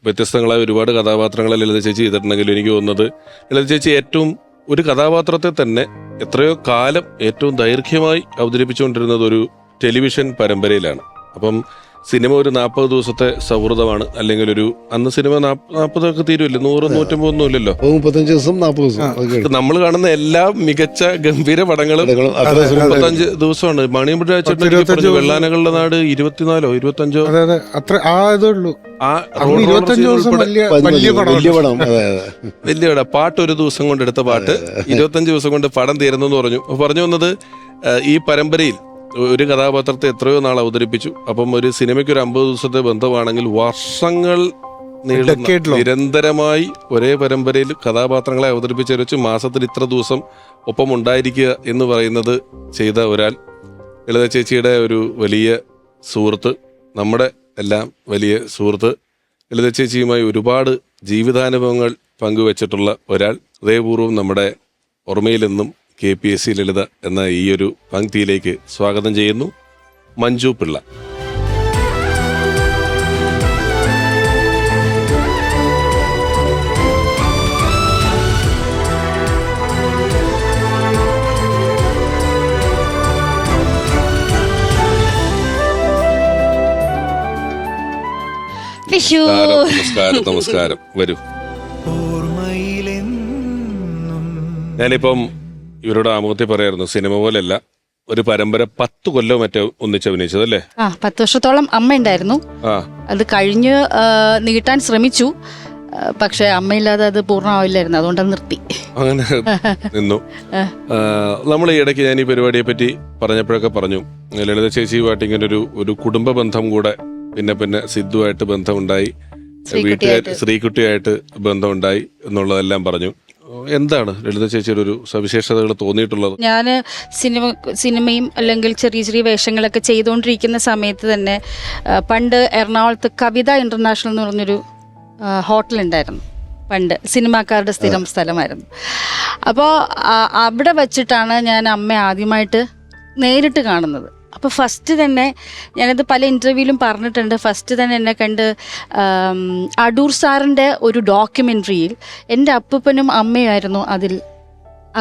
വ്യത്യസ്തങ്ങളായ ഒരുപാട് കഥാപാത്രങ്ങളെ ലളിത ചേച്ചി ചെയ്തിട്ടുണ്ടെങ്കിലും എനിക്ക് തോന്നുന്നത് ലളിത ചേച്ചി ഏറ്റവും ഒരു കഥാപാത്രത്തെ തന്നെ എത്രയോ കാലം ഏറ്റവും ദൈർഘ്യമായി അവതരിപ്പിച്ചുകൊണ്ടിരുന്നത് ഒരു ടെലിവിഷൻ പരമ്പരയിലാണ്. അപ്പം സിനിമ ഒരു 40 ദിവസത്തെ സൗഹൃദമാണ്, അല്ലെങ്കിൽ ഒരു അന്ന് സിനിമ 40 തീരുമല്ലോ, 100-150 ഒന്നും ഇല്ലല്ലോ, 35 ദിവസം 40 ദിവസം. നമ്മൾ കാണുന്ന എല്ലാ മികച്ച ഗംഭീര പടങ്ങളും 35 ദിവസമാണ്. മണിയമ്പുഴ പറഞ്ഞു വെള്ളാനകളുടെ നാട് 24 25 വലിയ പടം. പാട്ട് ഒരു ദിവസം കൊണ്ട് എടുത്ത പാട്ട് 25 ദിവസം കൊണ്ട് പടം തീരുന്നു പറഞ്ഞു വന്നത് ഈ പരമ്പരയിൽ ഒരു കഥാപാത്രത്തെ എത്രയോ നാൾ അവതരിപ്പിച്ചു. അപ്പം ഒരു സിനിമയ്ക്ക് ഒരു 50 ദിവസത്തെ ബന്ധമാണെങ്കിൽ വർഷങ്ങൾ നിരന്തരമായി ഒരേ പരമ്പരയിൽ കഥാപാത്രങ്ങളെ അവതരിപ്പിച്ച് വെച്ച് മാസത്തിൽ ഇത്ര ദിവസം ഒപ്പം ഉണ്ടായിരിക്കുക എന്ന് പറയുന്നത് ചെയ്ത ഒരാൾ ലളിത ചേച്ചിയുടെ ഒരു വലിയ സുഹൃത്ത്, നമ്മുടെ എല്ലാം വലിയ സുഹൃത്ത്. ലളിത ചേച്ചിയുമായി ഒരുപാട് ജീവിതാനുഭവങ്ങൾ പങ്കുവച്ചിട്ടുള്ള ഒരാൾ. ഹൃദയപൂർവ്വം നമ്മുടെ ഓർമ്മയിൽ നിന്നും KPSC ലളിത എന്ന ഈ ഒരു പങ്ക്തിയിലേക്ക് സ്വാഗതം ചെയ്യുന്നു. മഞ്ജു പിള്ള. നമസ്കാരം. വരൂ. ഞാനിപ്പം ഇവരോട് ആമുഖത്തിൽ പറയായിരുന്നു, സിനിമ പോലെയല്ല, ഒരു പരമ്പര 10 കൊല്ലം മറ്റോ ഒന്നിച്ച് അഭിനയിച്ചത് അല്ലേ? 10 വർഷത്തോളം അമ്മ ഉണ്ടായിരുന്നു. അത് കഴിഞ്ഞ് നീട്ടാൻ ശ്രമിച്ചു, പക്ഷെ അമ്മയില്ലാതെ അത് പൂർണ്ണമാവില്ലായിരുന്നു, അതുകൊണ്ട് നിർത്തി. അങ്ങനെ നിന്നു. നമ്മൾ ഈ ഇടയ്ക്ക് ഞാൻ ഈ പരിപാടിയെ പറ്റി പറഞ്ഞപ്പോഴൊക്കെ പറഞ്ഞു, ലളിത ചേച്ചിയുമായിട്ട് ഇങ്ങനെ ഒരു കുടുംബ ബന്ധം കൂടെ, പിന്നെ സിദ്ധുവായിട്ട് ബന്ധമുണ്ടായി, ശ്രീകുട്ടിയായിട്ട് ബന്ധമുണ്ടായി എന്നുള്ളതെല്ലാം പറഞ്ഞു. എന്താണ് ലളിത ചേച്ചിയുടെ ഒരു സവിശേഷതകൾ തോന്നിയിട്ടുള്ളത്? ഞാൻ സിനിമയും അല്ലെങ്കിൽ ചെറിയ ചെറിയ വേഷങ്ങളൊക്കെ ചെയ്തുകൊണ്ടിരിക്കുന്ന സമയത്ത് തന്നെ പണ്ട് എറണാകുളത്ത് കവിത ഇന്റർനാഷണൽ എന്ന് പറഞ്ഞൊരു ഹോട്ടലുണ്ടായിരുന്നു. പണ്ട് സിനിമാക്കാരുടെ സ്ഥിരം സ്ഥലമായിരുന്നു. അപ്പോൾ അവിടെ വച്ചിട്ടാണ് ഞാൻ അമ്മ ആദ്യമായിട്ട് നേരിട്ട് കാണുന്നത്. അപ്പോൾ ഫസ്റ്റ് തന്നെ ഞാനത് പല ഇൻ്റർവ്യൂവിലും പറഞ്ഞിട്ടുണ്ട്. ഫസ്റ്റ് തന്നെ എന്നെ കണ്ട് അടൂർ സാറിൻ്റെ ഒരു ഡോക്യുമെൻ്ററിയിൽ എൻ്റെ അപ്പൂപ്പനും അമ്മയുമായിരുന്നു അതിൽ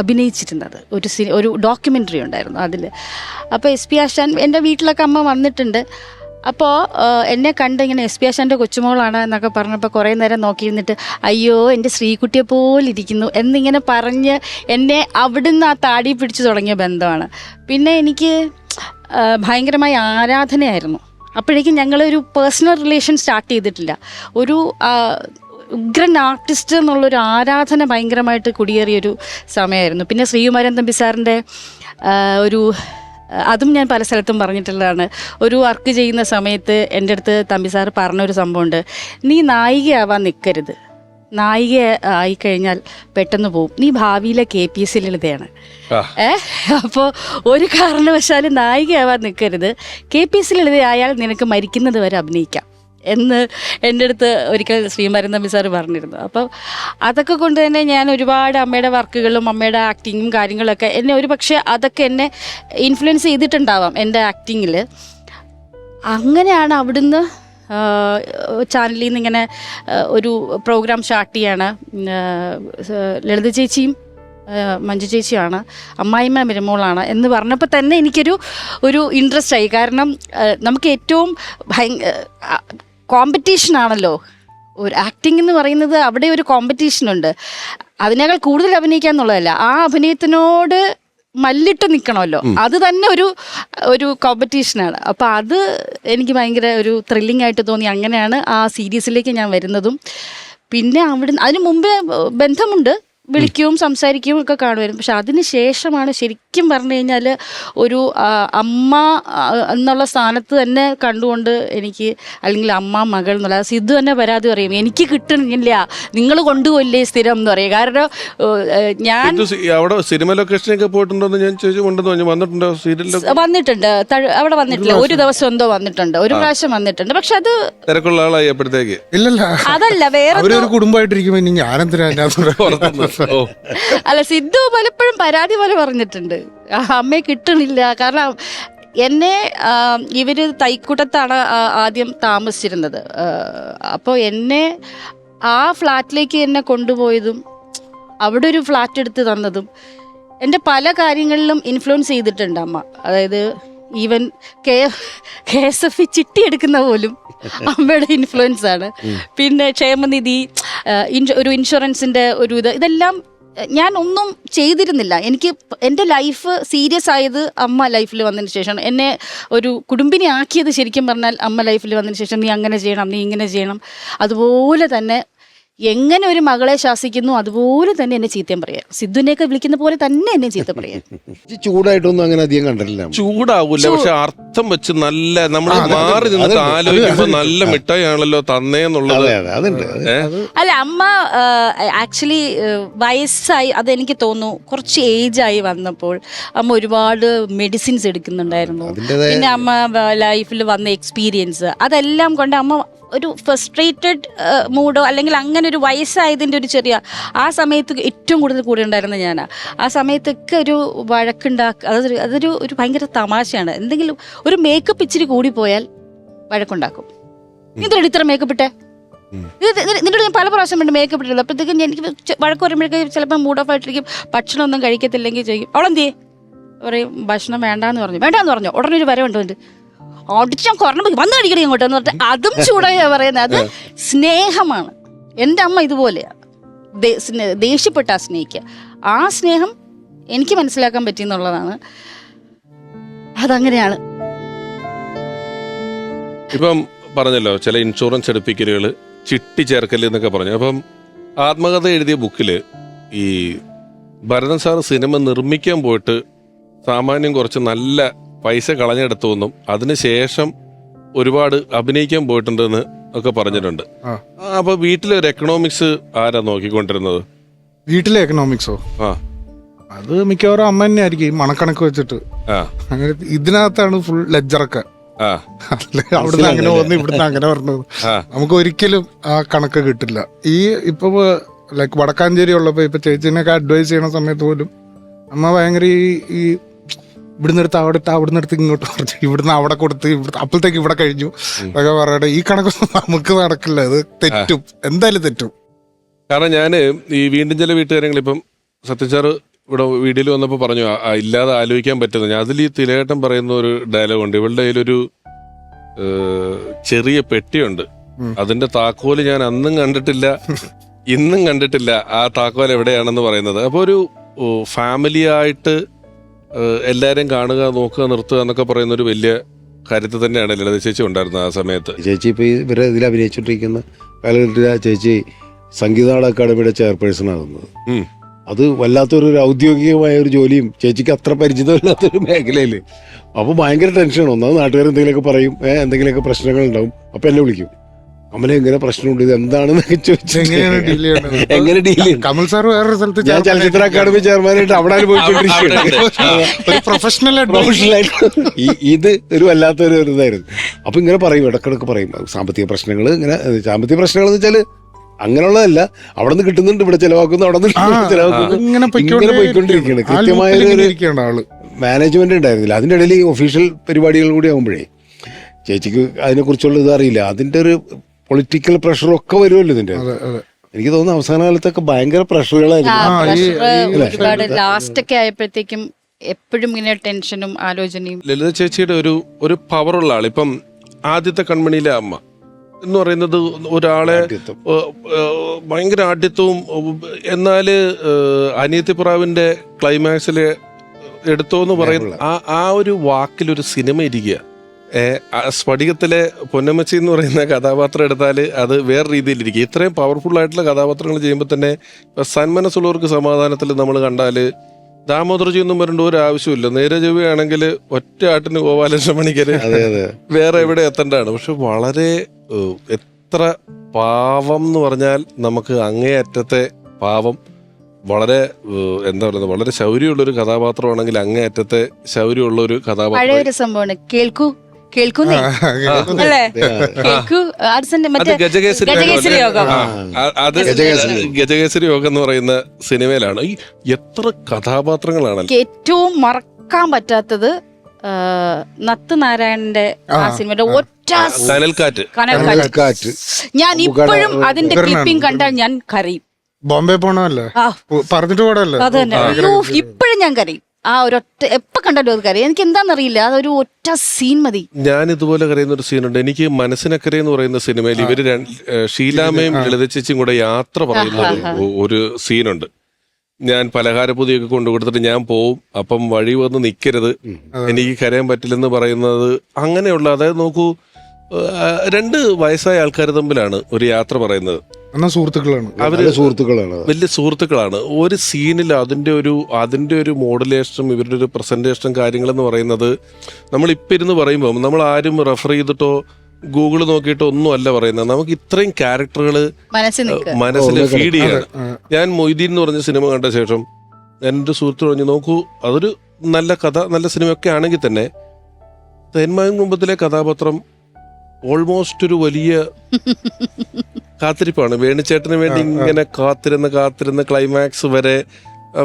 അഭിനയിച്ചിരുന്നത്. ഒരു ഡോക്യുമെൻ്ററി ഉണ്ടായിരുന്നു അതിൽ. അപ്പോൾ SP ആശാൻ എൻ്റെ വീട്ടിലൊക്കെ അമ്മ വന്നിട്ടുണ്ട്. അപ്പോൾ എന്നെ കണ്ട് ഇങ്ങനെ SP ആശാൻ്റെ കൊച്ചുമോളാണ് എന്നൊക്കെ പറഞ്ഞപ്പോൾ കുറേ നേരം നോക്കിയിരുന്നിട്ട് അയ്യോ എൻ്റെ ശ്രീകുട്ടിയെ പോലിരിക്കുന്നു എന്നിങ്ങനെ പറഞ്ഞ് എന്നെ അവിടുന്ന് ആ താടി പിടിച്ച് തുടങ്ങിയ ബന്ധമാണ്. പിന്നെ എനിക്ക് ഭയങ്കരമായ ആരാധനയായിരുന്നു. അപ്പോഴേക്കും ഞങ്ങളൊരു പേഴ്സണൽ റിലേഷൻ സ്റ്റാർട്ട് ചെയ്തിട്ടില്ല. ഒരു ഉഗ്രൻ ആർട്ടിസ്റ്റ് എന്നുള്ളൊരു ആരാധന ഭയങ്കരമായിട്ട് കുടിയേറിയൊരു സമയമായിരുന്നു. പിന്നെ ശ്രീകുമാരൻ തമ്പി സാറിൻ്റെ അതും ഞാൻ പല സ്ഥലത്തും പറഞ്ഞിട്ടുള്ളതാണ്. ഒരു വർക്ക് ചെയ്യുന്ന സമയത്ത് എൻ്റെ അടുത്ത് തമ്പി സാർ പറഞ്ഞൊരു സംഭവമുണ്ട്, നീ നായികയാവാൻ നിൽക്കരുത്, നായിക ആയിക്കഴിഞ്ഞാൽ പെട്ടെന്ന് പോവും, നീ ഭാവിയിലെ KPSC ലളിതയാണ്. അപ്പോൾ ഒരു കാരണവശാലും നായികയാവാൻ നിൽക്കരുത്, KPSC ലളിതയായാൽ നിനക്ക് മരിക്കുന്നത് വരെ അഭിനയിക്കാം എന്ന് എൻ്റെ അടുത്ത് ഒരിക്കൽ ശ്രീകുമാരൻ തമ്പി സാറ് പറഞ്ഞിരുന്നു. അപ്പോൾ അതൊക്കെ കൊണ്ട് തന്നെ ഞാൻ ഒരുപാട് അമ്മയുടെ വർക്കുകളും അമ്മയുടെ ആക്ടിങ്ങും കാര്യങ്ങളൊക്കെ എന്നെ ഒരു പക്ഷേ അതൊക്കെ എന്നെ ഇൻഫ്ലുവൻസ് ചെയ്തിട്ടുണ്ടാവാം എൻ്റെ ആക്ടിങ്ങിൽ. അങ്ങനെയാണ് അവിടുന്ന് ചാനലിൽ നിന്ന് ഇങ്ങനെ ഒരു പ്രോഗ്രാം സ്റ്റാർട്ട് ചെയ്യാണ്. ലളിത ചേച്ചിയും മഞ്ജു ചേച്ചിയാണ്, അമ്മായിമ്മ മരുമോളാണ് എന്ന് പറഞ്ഞപ്പോൾ തന്നെ എനിക്കൊരു ഇൻട്രസ്റ്റ് ആയി. കാരണം നമുക്ക് ഏറ്റവും കോമ്പറ്റീഷനാണല്ലോ ഒരു ആക്ടിങ് എന്ന് പറയുന്നത്. അവിടെ ഒരു കോമ്പറ്റീഷനുണ്ട്. അതിനേക്കാൾ കൂടുതൽ അഭിനയിക്കുക എന്നുള്ളതല്ല, ആ അഭിനയത്തിനോട് മല്ലിട്ട് നിൽക്കണമല്ലോ, അത് തന്നെ ഒരു കോമ്പറ്റീഷനാണ്. അപ്പോൾ അത് എനിക്ക് ഭയങ്കര ഒരു ത്രില്ലിംഗ് ആയിട്ട് തോന്നി. അങ്ങനെയാണ് ആ സീരീസിലേക്ക് ഞാൻ വരുന്നതും. പിന്നെ അതിന് മുമ്പേ ബന്ധമുണ്ട്, വിളിക്കുകയും സംസാരിക്കുകയും ഒക്കെ കാണുമായിരുന്നു. പക്ഷെ അതിന് ശേഷമാണ് ശരിക്കും പറഞ്ഞു കഴിഞ്ഞാൽ ഒരു അമ്മ എന്നുള്ള സ്ഥാനത്ത് തന്നെ കണ്ടുകൊണ്ട് എനിക്ക്, അല്ലെങ്കിൽ അമ്മ മകൾ എന്നുള്ള സിദ്ധു തന്നെ പരാതി പറയും, എനിക്ക് കിട്ടണില്ല, നിങ്ങൾ കൊണ്ടുപോയില്ലേ സ്ഥിരം എന്ന് പറയും. കാരണം ഞാൻ അവിടെ സിനിമ ലൊക്കേഷനൊക്കെ പോയിട്ടുണ്ടോ ഞാൻ വന്നിട്ടുണ്ടോ? വന്നിട്ടുണ്ട്, അവിടെ വന്നിട്ടില്ല. ഒരു ദിവസം എന്തോ വന്നിട്ടുണ്ട്, ഒരു പ്രാവശ്യം വന്നിട്ടുണ്ട്. പക്ഷെ അത് തിരക്കുള്ള ആളായി അപ്പോഴത്തേക്ക് അതല്ല, വേറെ കുടുംബമായിട്ടിരിക്കുമ്പോ ഇനി ഞാനെന്തിനാ അല്ല, സിദ്ധു പലപ്പോഴും പരാതി പോലെ പറഞ്ഞിട്ടുണ്ട്, അമ്മയെ കിട്ടണില്ല. കാരണം എന്നെ ഇവർ തൈക്കുടത്താണ് ആദ്യം താമസിച്ചിരുന്നത്. അപ്പോൾ എന്നെ ആ ഫ്ലാറ്റിലേക്ക് എന്നെ കൊണ്ടുപോയതും അവിടെ ഒരു ഫ്ലാറ്റ് എടുത്ത് തന്നതും എൻ്റെ പല കാര്യങ്ങളിലും ഇൻഫ്ലുവൻസ് ചെയ്തിട്ടുണ്ട് അമ്മ. അതായത് ഈവൻ KSF ചിട്ടി എടുക്കുന്ന പോലും അമ്മയുടെ ഇൻഫ്ലുവൻസ് ആണ്. പിന്നെ ക്ഷേമനിധി, ഒരു ഇൻഷുറൻസിൻ്റെ ഒരു ഇതെല്ലാം ഞാൻ ഒന്നും ചെയ്തിരുന്നില്ല. എനിക്ക് എൻ്റെ ലൈഫ് സീരിയസ് ആയത് അമ്മ ലൈഫിൽ വന്നതിന് ശേഷമാണ്. എന്നെ ഒരു കുടുംബിനി ആക്കിയത് ശരിക്കും പറഞ്ഞാൽ അമ്മ ലൈഫിൽ വന്നതിന് ശേഷം. നീ അങ്ങനെ ചെയ്യണം, നീ ഇങ്ങനെ ചെയ്യണം. അതുപോലെ തന്നെ എങ്ങനെ ഒരു മകളെ ശാസിക്കുന്നു അതുപോലെ തന്നെ എന്നെ ചീത്തയും പറയാം. സിദ്ധുവിനെയൊക്കെ വിളിക്കുന്ന പോലെ തന്നെ എന്നെ ചീത്ത പറയാം. ചൂടായിട്ടൊന്നും അങ്ങനെ അധികം കണ്ടിട്ടില്ല. ചൂടാവൂല, പക്ഷെ അർത്ഥം വെച്ച് നല്ല നമ്മൾ മാറി നിന്നിട്ട് ആലോചിക്കുമ്പോ നല്ല മിഠായിയാണല്ലോ തന്നേന്നുള്ളത്. അല്ല, അമ്മ ആക്ച്വലി വയസ്സായി, അതെനിക്ക് തോന്നുന്നു കുറച്ച് ഏജായി വന്നപ്പോൾ അമ്മ ഒരുപാട് മെഡിസിൻസ് എടുക്കുന്നുണ്ടായിരുന്നു. പിന്നെ അമ്മ ലൈഫിൽ വന്ന എക്സ്പീരിയൻസ് അതെല്ലാം കൊണ്ട് അമ്മ ഒരു ഫ്രസ്ട്രേറ്റഡ് മൂഡോ അല്ലെങ്കിൽ അങ്ങനെ ഒരു വയസ്സായതിൻ്റെ ഒരു ചെറിയ ആ സമയത്ത് ഏറ്റവും കൂടുതൽ കൂടെ ഉണ്ടായിരുന്ന ഞാനാ. ആ സമയത്തൊക്കെ ഒരു വഴക്കുണ്ടാക്കുക, അതൊരു ഒരു ഭയങ്കര തമാശയാണ്. എന്തെങ്കിലും ഒരു മേക്കപ്പ് ഇച്ചിരി കൂടിപ്പോയാൽ വഴക്കുണ്ടാക്കും. എന്തിനാണ് ഇത്ര മേക്കപ്പ് ഇട്ടേ? നിന്നോട് ഞാൻ പല പ്രാവശ്യം വേണ്ടി മേക്കപ്പ് ഇട്ടില്ല. അപ്പോഴത്തേക്കും എനിക്ക് വഴക്ക് പറയുമ്പോഴേക്കും ചിലപ്പോൾ മൂഡ് ഓഫ് ആയിട്ടിരിക്കും. ഭക്ഷണം ഒന്നും കഴിക്കത്തില്ലെങ്കിൽ ചോദിക്കും അവളെന്തേ പറയും, ഭക്ഷണം വേണ്ടാന്ന് പറഞ്ഞു. ഉടനെ ഒരു വരവുണ്ട്, ഓടിച്ചാൽ കുറഞ്ഞ വന്ന് കഴിക്കണം ഇങ്ങോട്ടെന്ന് പറഞ്ഞിട്ട് അതും ചൂടായി പറയുന്നത്. അത് സ്നേഹമാണ്. എൻ്റെ അമ്മ ഇതുപോലെയാണ്, ദേഷ്യപ്പെട്ടാ സ്നേഹിക്കുക. ആ സ്നേഹം എനിക്ക് മനസ്സിലാക്കാൻ പറ്റിയെന്നുള്ളതാണ്. അതങ്ങനെയാണ്. ഇപ്പം പറഞ്ഞല്ലോ ചില ഇൻഷുറൻസ് എടുപ്പിക്കലുകൾ, ചിട്ടി ചേർക്കൽ എന്നൊക്കെ പറഞ്ഞു. അപ്പം ആത്മകഥ എഴുതിയ ബുക്കിൽ ഈ ഭരതൻ സാർ സിനിമ നിർമ്മിക്കാൻ പോയിട്ട് സാമാന്യം കുറച്ച് നല്ല പൈസ കളഞ്ഞെടുത്തുവെന്നും അതിനുശേഷം ഒരുപാട് അഭിനയിക്കാൻ പോയിട്ടുണ്ടെന്ന് ഒക്കെ പറഞ്ഞിട്ടുണ്ട്. അപ്പൊ വീട്ടിലെ ഒരു എക്കണോമിക്സ് ആരാ നോക്കിക്കൊണ്ടിരുന്നത്? വീട്ടിലെ എക്കണോമിക്സോ? അത് മിക്കവാറും അമ്മ തന്നെ ആയിരിക്കും, ഈ മണക്കണക്ക് വെച്ചിട്ട്. അങ്ങനെ ഇതിനകത്താണ് ഫുൾ ലെഡ്ജറൊക്കെ. അവിടുന്ന് അങ്ങനെ വന്നു, ഇവിടുന്ന് അങ്ങനെ പറഞ്ഞത്. നമുക്ക് ഒരിക്കലും ആ കണക്ക് കിട്ടില്ല. ഈ ഇപ്പൊ ലൈക്ക് വടക്കാഞ്ചേരി ഉള്ളപ്പോ ഇപ്പൊ ചേച്ചിനെയൊക്കെ അഡ്വൈസ് ചെയ്യണ സമയത്ത് പോലും അമ്മ ഭയങ്കര ഈ ഇവിടുന്ന് എടുത്ത് അവിടെ ഇട്ട്, അവിടുന്ന് എടുത്ത് ഇങ്ങോട്ട് പറഞ്ഞു, ഇവിടുന്ന് അവിടെ കൊടുത്ത്, ഇവിടുത്തെ അപ്പോഴത്തേക്ക് ഇവിടെ കഴിഞ്ഞു അതൊക്കെ പറയട്ടെ. ഈ കണക്കൊന്നും നമുക്ക് നടക്കില്ല, അത് തെറ്റും, എന്തായാലും തെറ്റും. കാരണം ഞാൻ ഈ വീണ്ടും ചില വീട്ടുകാര്യങ്ങൾ ഇപ്പം സത്യച്ചാറ് ഇവിടെ വീഡിയോയിൽ വന്നപ്പോൾ പറഞ്ഞു ഇല്ലാതെ ആലോചിക്കാൻ പറ്റുന്നത്. അതിൽ ഈ തിലകേട്ടൻ പറയുന്ന ഒരു ഡയലോഗ് ഉണ്ട്, ഇവളുടെ കയ്യിലൊരു ചെറിയ പെട്ടിയുണ്ട്, അതിന്റെ താക്കോല് ഞാൻ അന്നും കണ്ടിട്ടില്ല ഇന്നും കണ്ടിട്ടില്ല, ആ താക്കോൽ എവിടെയാണെന്ന് പറയുന്നത്. അപ്പോൾ ഒരു ഫാമിലി ആയിട്ട് എല്ലാവരെയും കാണുക, നോക്കുക, നിർത്തുക എന്നൊക്കെ പറയുന്ന ഒരു വലിയ കാര്യത്തിൽ തന്നെയാണ് ലളിത ചേച്ചി ഉണ്ടായിരുന്നത് ആ സമയത്ത്. ചേച്ചി ഇപ്പൊ ഇവരെ ഇതിൽ അഭിനയിച്ചോണ്ടിരിക്കുന്ന കാലഘട്ടത്തിൽ ചേച്ചി സംഗീത അക്കാദമിയുടെ ചെയർപേഴ്സൺ ആകുന്നത്. അത് വല്ലാത്തൊരു ഔദ്യോഗികമായ ഒരു ജോലിയും ചേച്ചിക്ക് അത്ര പരിചിതമില്ലാത്തൊരു മേഖലയില്. അപ്പൊ ഭയങ്കര ടെൻഷനാണ്. ഒന്നാമത് നാട്ടുകാർ എന്തെങ്കിലുമൊക്കെ പറയും, എന്തെങ്കിലുമൊക്കെ പ്രശ്നങ്ങൾ ഉണ്ടാവും. അപ്പൊ എന്നെ വിളിക്കും, അമ്മനെ എങ്ങനെ പ്രശ്നമുണ്ട്, ഇത് എന്താണെന്നൊക്കെ ചോദിച്ചു എങ്ങനെ ഡീൽ ചെയ്യും. കമൽ സാർ വേറൊരു സ്ഥലത്ത് ഞാൻ ചലച്ചിത്ര അക്കാദമി ചെയർമാനായിട്ട് അവിടെ അനുഭവിച്ചുകൊണ്ടിരിക്കുകയാണ്. പ്രൊഫഷണലായിട്ട് ഇത് ഒരു വല്ലാത്തൊരു ഇതായിരുന്നു. അപ്പൊ ഇങ്ങനെ പറയും, ഇടക്കിടക്ക് പറയും സാമ്പത്തിക പ്രശ്നങ്ങൾ. ഇങ്ങനെ സാമ്പത്തിക പ്രശ്നങ്ങൾ എന്ന് വെച്ചാല് അങ്ങനെയുള്ളതല്ല, അവിടെ നിന്ന് കിട്ടുന്നുണ്ട്, ഇവിടെ ചെലവാക്കുന്നു, അവിടെ നിന്ന് ചെലവാക്കുന്നു, ഇങ്ങനെ പോയിക്കൊണ്ടിരിക്കുകയാണ്. കൃത്യമായ ഒരു മാനേജ്മെന്റ് ഉണ്ടായിരുന്നില്ല. അതിന്റെ ഇടയിൽ ഈ ഒഫീഷ്യൽ പരിപാടികൾ കൂടി ആകുമ്പോഴേ ചേച്ചിക്ക് അതിനെ കുറിച്ചുള്ള ഇത് അറിയില്ല. അതിന്റെ ഒരു പൊളിറ്റിക്കൽ പ്രഷറൊക്കെ വരുമല്ലോ ഇതിന്റെ. എനിക്ക് തോന്നുന്നു അവസാന കാലത്തൊക്കെ ഭയങ്കര പ്രഷറുകളായിരുന്നു. ലാസ്റ്റ് ഒക്കെ ആയപ്പോഴത്തേക്കും എപ്പോഴും ഇങ്ങനെ ടെൻഷനും ആലോചനയും. ലളിത ചേച്ചിയുടെ ഒരു പവറുള്ള ആൾ. ഇപ്പം ആദ്യത്തെ കൺമണിയിലെ അമ്മ എന്ന് പറയുന്നത് ഒരാളെ ഭയങ്കര ആഢ്യത്വവും, എന്നാല് അനിയത്തിപ്രാവിന്റെ ക്ലൈമാക്സില് എടുത്തോന്ന് പറയുന്ന ആ ഒരു വാക്കിലൊരു സിനിമ ഇരിക്കുക. സ്ഫടികത്തിലെ പൊന്നമ്മച്ചി എന്ന് പറയുന്ന കഥാപാത്രം എടുത്താൽ അത് വേറെ രീതിയിലിരിക്കും. ഇത്രയും പവർഫുൾ ആയിട്ടുള്ള കഥാപാത്രങ്ങൾ ചെയ്യുമ്പോൾ തന്നെ സന്മനസ്സുള്ളവർക്ക് സമാധാനത്തിൽ നമ്മൾ കണ്ടാൽ ദാമോദർജി ഒന്നും വരേണ്ട ഒരു ആവശ്യമില്ല. നേരെ ചെവിയാണെങ്കിൽ ഒറ്റ ആട്ടിന് ഗോപാലകൃഷ്ണ മണിക്കര് വേറെ എവിടെ എത്തേണ്ടതാണ്. പക്ഷെ വളരെ എത്ര പാവം എന്ന് പറഞ്ഞാൽ നമുക്ക് അങ്ങേയറ്റത്തെ പാവം, വളരെ എന്താ പറയുന്നത്, വളരെ ശൗര്യമുള്ളൊരു കഥാപാത്രമാണെങ്കിൽ അങ്ങേയറ്റത്തെ ശൗര്യമുള്ള ഒരു കഥാപാത്രം. പഴയൊരു സംഭവമാണ് കേൾക്കൂ അല്ലേ, കേൾക്കൂ. അത് ഗജകേസരി യോഗം. അത് ഗജകേസരി യോഗം എന്ന് പറയുന്ന സിനിമയിലാണ്. ഈ എത്ര കഥാപാത്രങ്ങളാണ്. ഏറ്റവും മറക്കാൻ പറ്റാത്തത് നത്ത് നാരായണന്റെ ആ സിനിമയുടെ ഒറ്റ കനൽക്കാറ്റ്. കനൽക്കാറ്റ്. കാറ്റ് ഞാൻ ഇപ്പോഴും അതിന്റെ ക്ലിപ്പിംഗ് കണ്ടാൽ ഞാൻ കരയും. ബോംബെ പോണല്ലേ ആ പറഞ്ഞിട്ട് കൂടല്ലേ. അത് തന്നെ. അയ്യോ, ഇപ്പോഴും ഞാൻ കരയും. ആ ഒരൊറ്റ എപ്പോ കണ്ടാലും അത് കരയും. എനിക്ക് എന്താണെന്നറിയില്ല, അതൊരു ഒറ്റ സീൻ മതി. ഞാൻ ഇതുപോലെ കരയുന്ന ഒരു സീനുണ്ട്. എനിക്ക് മനസ്സിനക്കരെ എന്ന് പറയുന്ന സിനിമയിൽ ഇവര് ഷീലാമ്മയും ലളിത ചേച്ചിയും കൂടെ യാത്ര പറയുന്ന ഒരു സീനുണ്ട്. ഞാൻ പലഹാരപ്പൊതിയൊക്കെ കൊണ്ടു കൊടുത്തിട്ട് ഞാൻ പോവും, അപ്പം വഴി വന്ന് നിൽക്കരുത്, എനിക്ക് കരയാൻ പറ്റില്ലെന്ന് പറയുന്നത്. അങ്ങനെയുള്ള, അതായത് നോക്കൂ, 2 വയസ്സായ ആൾക്കാർ തമ്മിലാണ് ഒരു യാത്ര പറയുന്നത്. എന്നാ സുഹൃത്തുക്കളാണ് അവര് സുഹൃത്തുക്കളാണ്, വലിയ സുഹൃത്തുക്കളാണ്. ഒരു സീനിൽ അതിന്റെ ഒരു മോഡുലേഷനും ഇവരുടെ ഒരു പ്രസന്റേഷനും കാര്യങ്ങളെന്ന് പറയുന്നത് നമ്മൾ ഇപ്പം ഇരുന്ന് പറയുമ്പോൾ നമ്മൾ ആരും റെഫർ ചെയ്തിട്ടോ ഗൂഗിൾ നോക്കിയിട്ടോ ഒന്നും അല്ല പറയുന്നത്. നമുക്ക് ഇത്രയും ക്യാരക്ടറുകൾ മനസ്സിൽ ഫീഡ് ചെയ്യാണ്. ഞാൻ മൊയ്തീൻ എന്ന് പറഞ്ഞ സിനിമ കണ്ട ശേഷം എൻ്റെ സുഹൃത്ത് പറഞ്ഞു, നോക്കൂ, അതൊരു നല്ല കഥ, നല്ല സിനിമയൊക്കെ ആണെങ്കിൽ തന്നെ തേന്മാവിൻ കുമ്പത്തിലെ കഥാപാത്രം ഓൾമോസ്റ്റ് ഒരു വലിയ കാത്തിരിപ്പാണ്. വേണിച്ചേട്ടന് വേണ്ടി ഇങ്ങനെ കാത്തിരുന്ന് ക്ലൈമാക്സ് വരെ